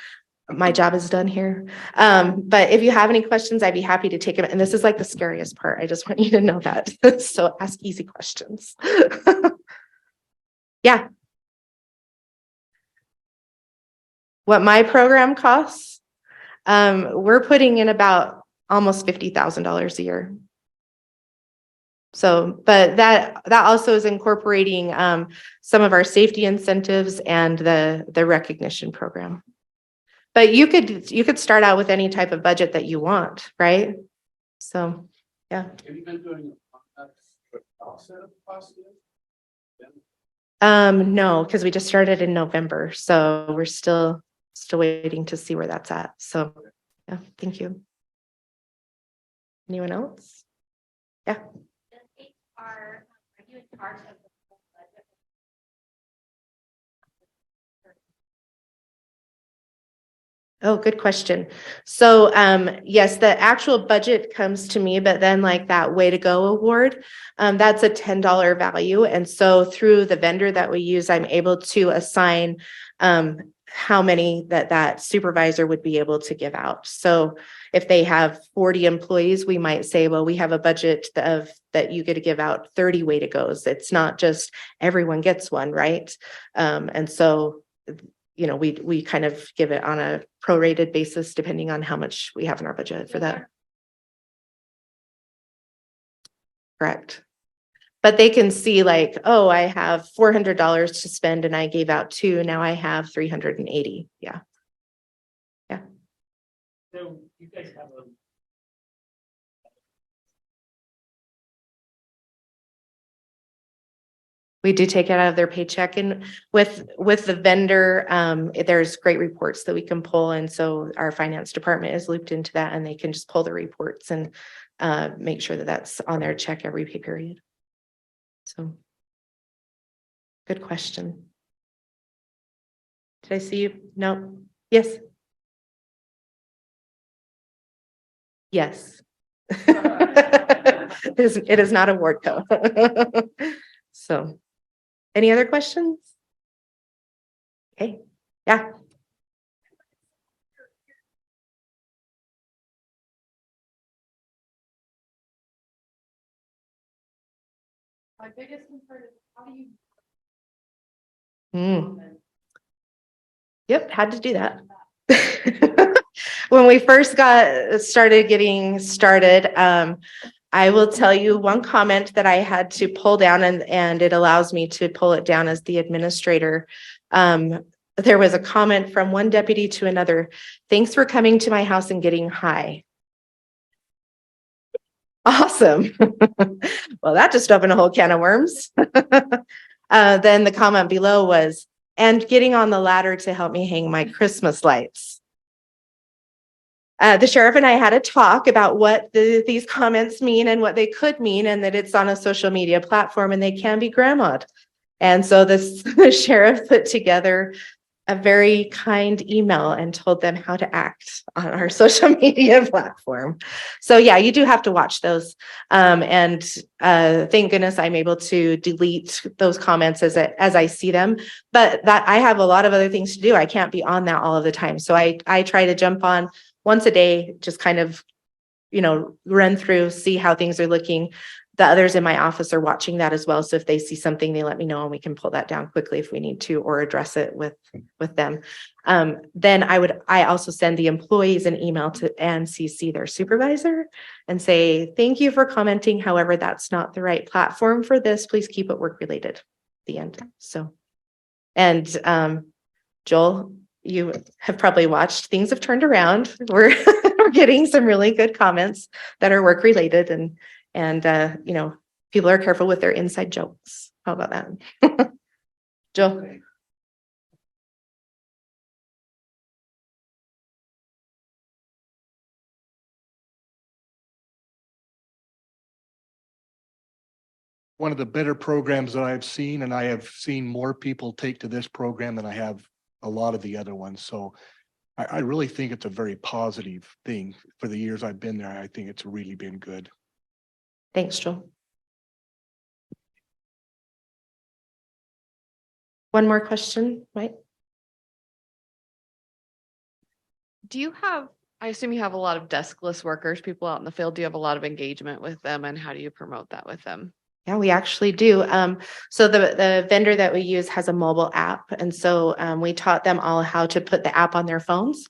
Speaker 4: my job is done here. But if you have any questions, I'd be happy to take them. And this is like the scariest part. I just want you to know that. So ask easy questions. Yeah. What my program costs, we're putting in about almost $50,000 a year. So, but that also is incorporating some of our safety incentives and the recognition program. But you could start out with any type of budget that you want, right? So, yeah.
Speaker 11: Have you been doing offset of cost?
Speaker 4: No, because we just started in November, so we're still waiting to see where that's at. So, yeah, thank you. Anyone else? Yeah.
Speaker 5: Are you in charge of the whole budget?
Speaker 4: Oh, good question. So, yes, the actual budget comes to me, but then like that Way to Go award, that's a $10 value. And so through the vendor that we use, I'm able to assign how many that supervisor would be able to give out. So if they have 40 employees, we might say, well, we have a budget that you get to give out 30 Way to Goes. It's not just everyone gets one, right? And so, you know, we kind of give it on a prorated basis depending on how much we have in our budget for that. Correct. But they can see like, oh, I have $400 to spend and I gave out 2. Now I have 380. Yeah. Yeah.
Speaker 11: So you guys have a
Speaker 4: We do take it out of their paycheck, and with the vendor, there's great reports that we can pull. And so our finance department is looped into that, and they can just pull the reports and make sure that that's on their check every pay period. So good question. Did I see you? No. Yes. Yes. It is not a Wardco. So any other questions? Okay. Yeah.
Speaker 12: My biggest concern is how do you
Speaker 4: Yep, had to do that. When we first getting started, I will tell you one comment that I had to pull down, and it allows me to pull it down as the administrator. There was a comment from one deputy to another. Thanks for coming to my house and getting high. Awesome. Well, that just opened a whole can of worms. Then the comment below was, and getting on the ladder to help me hang my Christmas lights. The sheriff and I had a talk about what these comments mean and what they could mean, and that it's on a social media platform and they can be grandma'd. And so the sheriff put together a very kind email and told them how to act on our social media platform. So yeah, you do have to watch those. And thank goodness I'm able to delete those comments as I see them. But that I have a lot of other things to do. I can't be on that all of the time. So I try to jump on once a day, just kind of, run through, see how things are looking. The others in my office are watching that as well. So if they see something, they let me know and we can pull that down quickly if we need to, or address it with them. Then I also send the employees an email and CC their supervisor and say, thank you for commenting. However, that's not the right platform for this. Please keep it work related. The end. So, and Joel, you have probably watched, things have turned around. We're getting some really good comments that are work related, and people are careful with their inside jokes. How about that? Joe?
Speaker 7: One of the better programs that I've seen, and I have seen more people take to this program than I have a lot of the other ones. So I really think it's a very positive thing. For the years I've been there, I think it's really been good.
Speaker 4: Thanks, Joel. One more question, right?
Speaker 13: Do you have, I assume you have a lot of deskless workers, people out in the field. Do you have a lot of engagement with them, and how do you promote that with them?
Speaker 4: Yeah, we actually do. So the vendor that we use has a mobile app. And so we taught them all how to put the app on their phones.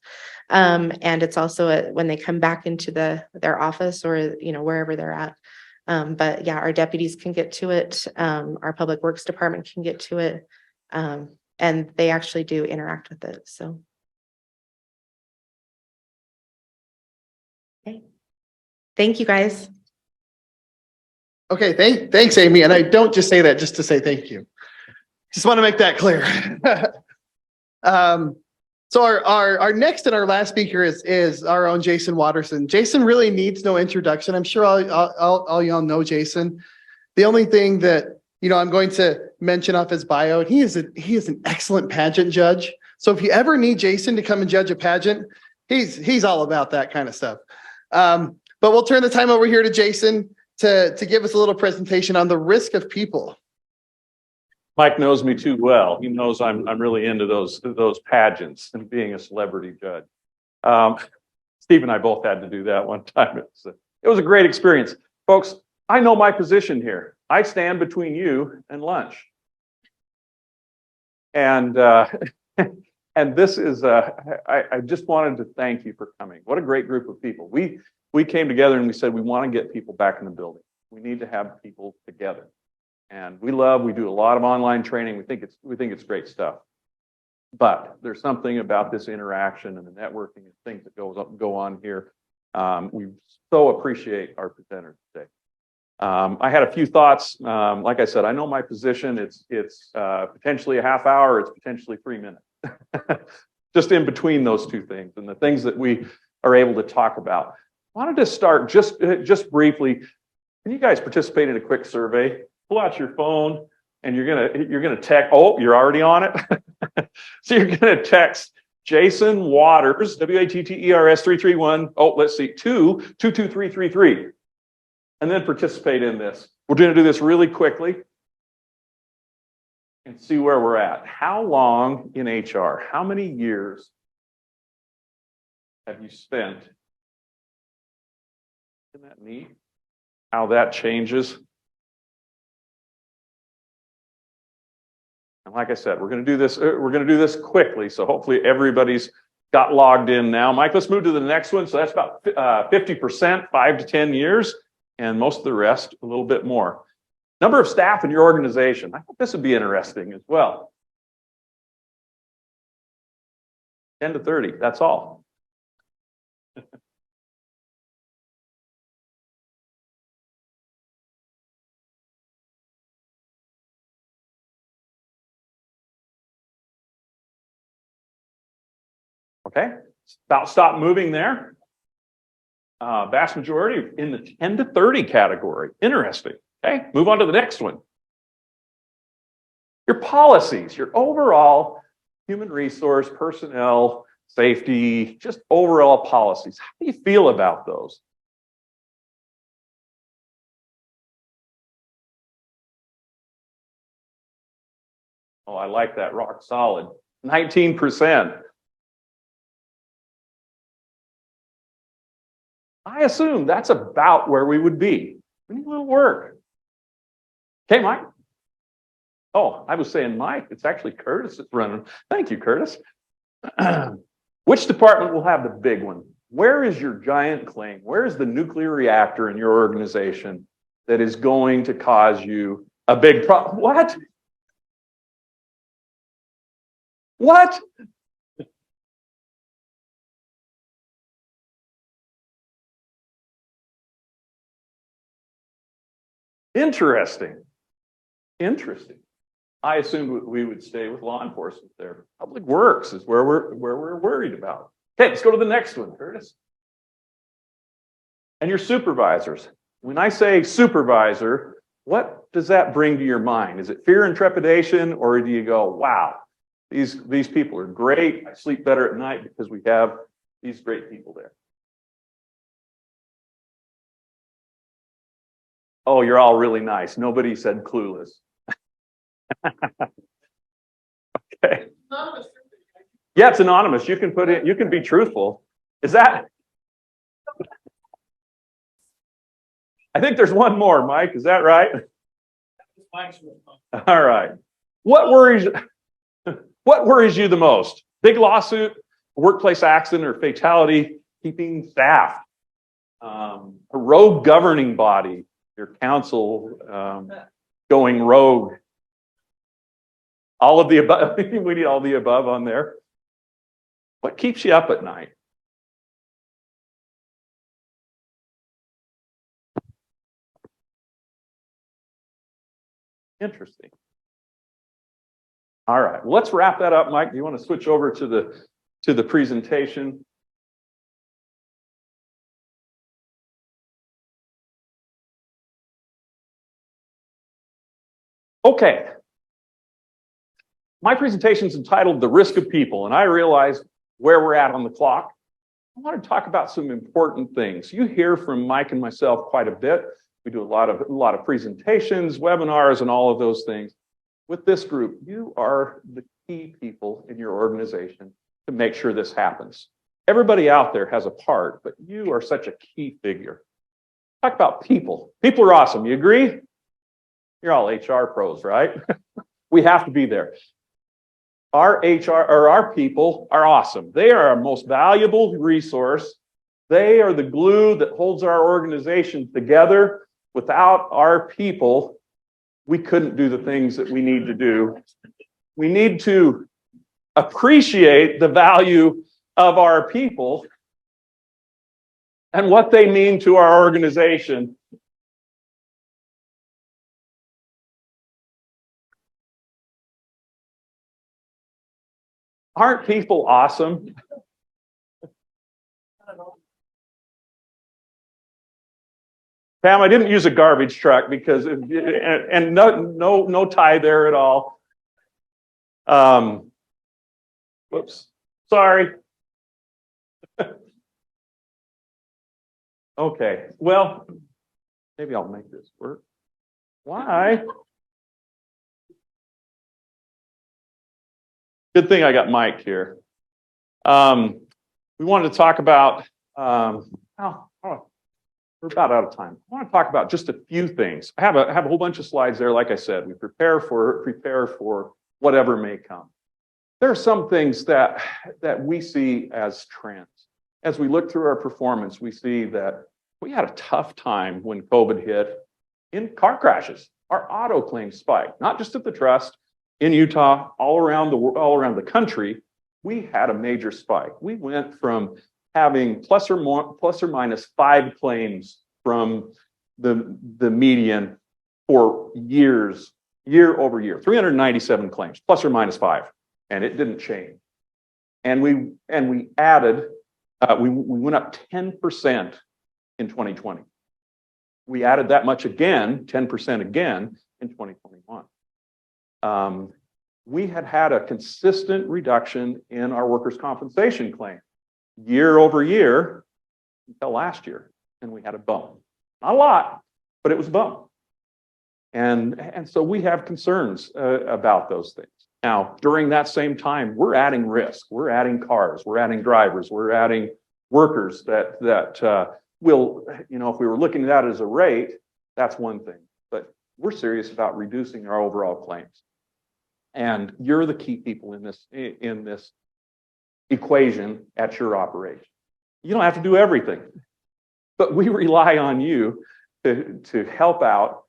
Speaker 4: And it's also when they come back into their office or, wherever they're at. But yeah, our deputies can get to it. Our public works department can get to it. And they actually do interact with it. So. Okay. Thank you, guys.
Speaker 2: Okay, thanks, Amy. And I don't just say that just to say thank you. Just want to make that clear. So our next and our last speaker is our own Jason Watterson. Jason really needs no introduction. I'm sure all y'all know Jason. The only thing that I'm going to mention off his bio, he is an excellent pageant judge. So if you ever need Jason to come and judge a pageant, he's all about that kind of stuff. But we'll turn the time over here to Jason to give us a little presentation on the risk of people.
Speaker 9: Mike knows me too well. He knows I'm really into those pageants and being a celebrity judge. Steve and I both had to do that one time. It was a great experience. Folks, I know my position here. I stand between you and lunch. And and this is I just wanted to thank you for coming. What a great group of people. We came together and we said we want to get people back in the building. We need to have people together. And we do a lot of online training. We think it's great stuff. But there's something about this interaction and the networking and things that go on here. We so appreciate our presenters today. I had a few thoughts. Like I said, I know my position. It's potentially a half hour. It's potentially 3 minutes. Just in between those two things and the things that we are able to talk about. I wanted to start just briefly. Can you guys participate in a quick survey? Pull out your phone and you're gonna text. Oh, you're already on it. So you're gonna text Jason Waters, WATTERS 331. Oh, let's see, 22333, and then participate in this. We're gonna do this really quickly and see where we're at. How long in HR? How many years have you spent? Isn't that neat? How that changes. And like I said, we're going to do this. We're going to do this quickly. So hopefully everybody's got logged in now. Mike, let's move to the next one. So that's about 50%, 5 to 10 years, and most of the rest a little bit more. Number of staff in your organization. I thought this would be interesting as well. 10 to 30. That's all. Okay, stop moving there. Vast majority in the 10 to 30 category. Interesting. Okay, move on to the next one. Your policies, your overall human resource, personnel, safety, just overall policies. How do you feel about those? Oh, I like that, rock solid. 19%. I assume that's about where we would be. We need a little work. Okay, Mike. Oh, I was saying Mike. It's actually Curtis that's running. Thank you, Curtis. Which department will have the big one? Where is your giant claim? Where is the nuclear reactor in your organization that is going to cause you a big problem? What? What? Interesting. Interesting. I assumed we would stay with law enforcement there. Public Works is where we're worried about. Okay, let's go to the next one, Curtis. And your supervisors. When I say supervisor, what does that bring to your mind? Is it fear and trepidation, or do you go, wow, these people are great. I sleep better at night because we have these great people there. Oh, you're all really nice. Nobody said clueless. Okay. Yeah, it's anonymous. You can put it, you can be truthful. Is that? I think there's one more, Mike. Is that right? All right. What worries you the most? Big lawsuit, workplace accident or fatality, keeping staff, a rogue governing body, your council going rogue. All of the above. We need all the above on there. What keeps you up at night? Interesting. All right, well, let's wrap that up, Mike. Do you want to switch over to the presentation? Okay. My presentation is entitled The Risk of People, and I realize where we're at on the clock. I want to talk about some important things. You hear from Mike and myself quite a bit. We do a lot of presentations, webinars, and all of those things. With this group, you are the key people in your organization to make sure this happens. Everybody out there has a part, but you are such a key figure. Talk about people. People are awesome. You agree? You're all HR pros, right? We have to be there. Our HR or our people are awesome. They are our most valuable resource. They are the glue that holds our organization together. Without our people, we couldn't do the things that we need to do. We need to appreciate the value of our people and what they mean to our organization. Aren't people awesome? Pam, I didn't use a garbage truck because, and no tie there at all. Whoops, sorry. Okay, well, maybe I'll make this work. Why? Good thing I got Mike here. We wanted to talk about, we're about out of time. I want to talk about just a few things. I have a whole bunch of slides there. Like I said, we prepare for whatever may come. There are some things that we see as trends. As we look through our performance, we see that we had a tough time when COVID hit in car crashes. Our auto claims spiked, not just at the trust, in Utah, all around the country. We had a major spike. We went from having plus or minus 5 claims from the median for years, year over year, 397 claims, plus or minus 5, and it didn't change. And we added, we went up 10% in 2020. We added that much again, 10% again in 2021. we had a consistent reduction in our workers' compensation claim year over year until last year, and we had a bump. Not a lot, but it was a bump. And so we have concerns about those things. Now, during that same time, we're adding risk. We're adding cars. We're adding drivers. We're adding workers that will, if we were looking at that as a rate, that's one thing. But we're serious about reducing our overall claims. And you're the key people in this equation at your operation. You don't have to do everything, but we rely on you to help out.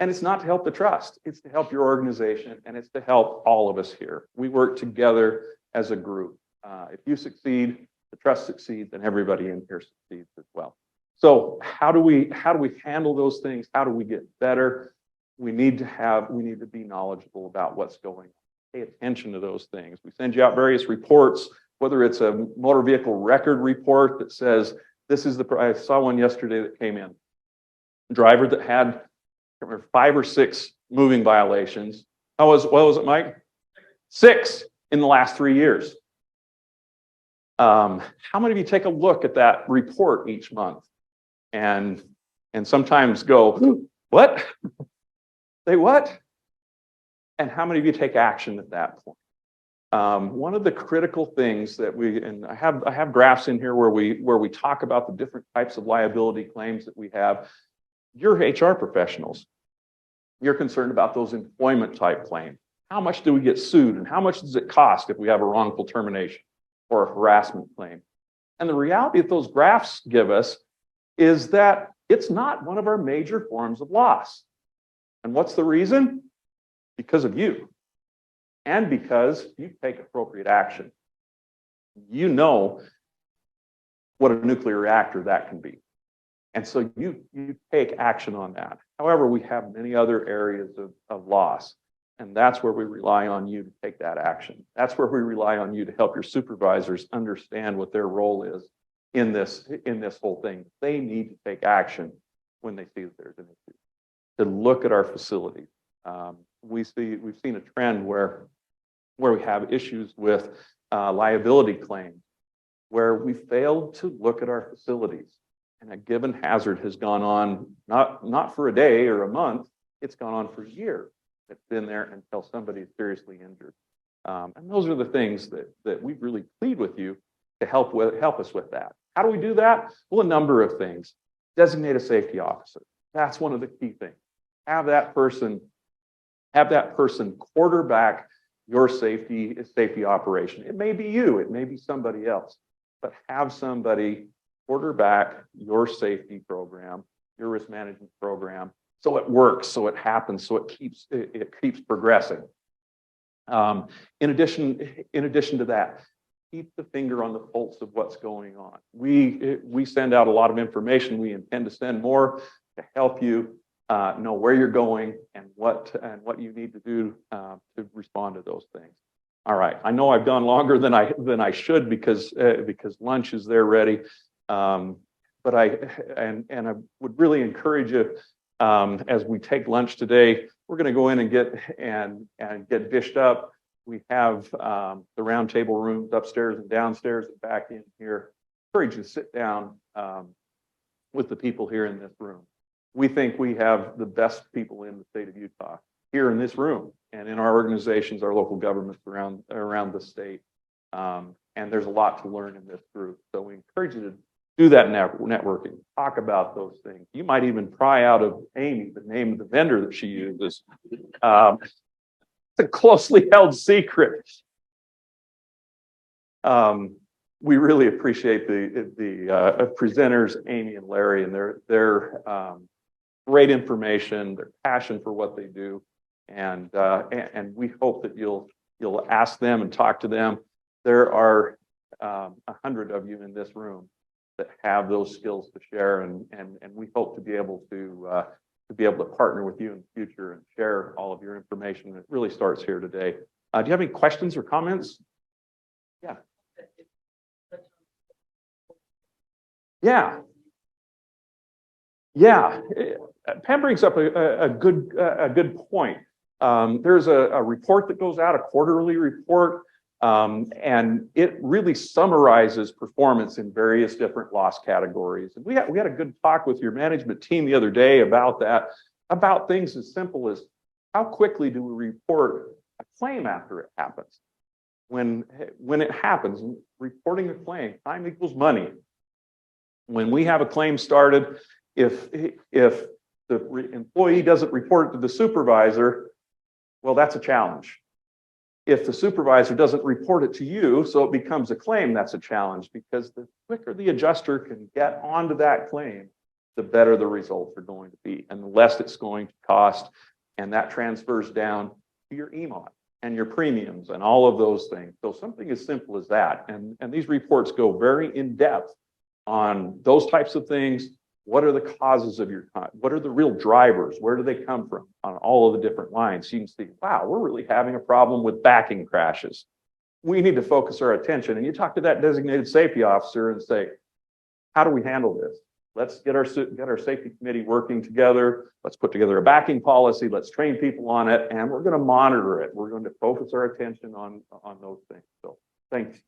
Speaker 9: And it's not to help the trust, it's to help your organization, and it's to help all of us here. We work together as a group. If you succeed, the trust succeeds, and everybody in here succeeds as well. So how do we handle those things? How do we get better? We need to be knowledgeable about what's going on. Pay attention to those things. We send you out various reports, whether it's a motor vehicle record report that says, this is I saw one yesterday that came in. A driver that had 5 or 6 moving violations. What was it, Mike? 6 in the last 3 years. How many of you take a look at that report each month and sometimes go, what? Say what? And how many of you take action at that point? One of the critical things that I have graphs in here where we talk about the different types of liability claims that we have. You're HR professionals. You're concerned about those employment type claims. How much do we get sued, and how much does it cost if we have a wrongful termination or a harassment claim? And the reality that those graphs give us is that it's not one of our major forms of loss. And what's the reason? Because of you, and because you take appropriate action. You know what a nuclear reactor that can be. And so you take action on that. However, we have many other areas of loss, and that's where we rely on you to take that action. That's where we rely on you to help your supervisors understand what their role is in this whole thing. They need to take action when they see that there's an issue. To look at our facilities. We've seen a trend where we have issues with liability claims, where we failed to look at our facilities. And a given hazard has gone on, not for a day or a month, it's gone on for years. It's been there until somebody is seriously injured. And those are the things that we really plead with you to help us with that. How do we do that? Well, a number of things. Designate a safety officer. That's one of the key things. Have that person quarterback your safety operation. It may be you, it may be somebody else, but have somebody quarterback your safety program, your risk management program, so it works, so it happens, so it keeps progressing. In addition to that, keep the finger on the pulse of what's going on. We send out a lot of information. We intend to send more to help you know where you're going and what you need to do to respond to those things. All right, I know I've gone longer than I should because lunch is there ready. But I would really encourage you as we take lunch today. We're going to go in and get dished up. We have the round table rooms upstairs and downstairs and back in here. I encourage you to sit down with the people here in this room. We think we have the best people in the state of Utah here in this room and in our organizations, our local governments around the state. And there's a lot to learn in this group. So we encourage you to do that networking, talk about those things. You might even pry out of Amy the name of the vendor that she uses. It's a closely held secret. We really appreciate the presenters, Amy and Larry, and their great information, their passion for what they do, and we hope that you'll ask them and talk to them. There are 100 of you in this room that have those skills to share, and we hope to be able to partner with you in the future and share all of your information. It really starts here today. Do you have any questions or comments? Yeah. Yeah. Pam brings up a good point. There's a report that goes out, a quarterly report, and it really summarizes performance in various different loss categories. And we had a good talk with your management team the other day about that, about things as simple as how quickly do we report a claim after it happens? When it happens, reporting a claim, time equals money. When we have a claim started, if the employee doesn't report it to the supervisor, well, that's a challenge. If the supervisor doesn't report it to you, so it becomes a claim, that's a challenge, because the quicker the adjuster can get onto that claim, the better the results are going to be and the less it's going to cost. And that transfers down to your EMOT and your premiums and all of those things. So something as simple as that. And these reports go very in depth on those types of things. What are the causes of your, what are the real drivers? Where do they come from on all of the different lines? So you can see, wow, we're really having a problem with backing crashes. We need to focus our attention. And you talk to that designated safety officer and say, how do we handle this? Let's get our safety committee working together. Let's put together a backing policy. Let's train people on it, and we're going to monitor it. We're going to focus our attention on those things. So thanks.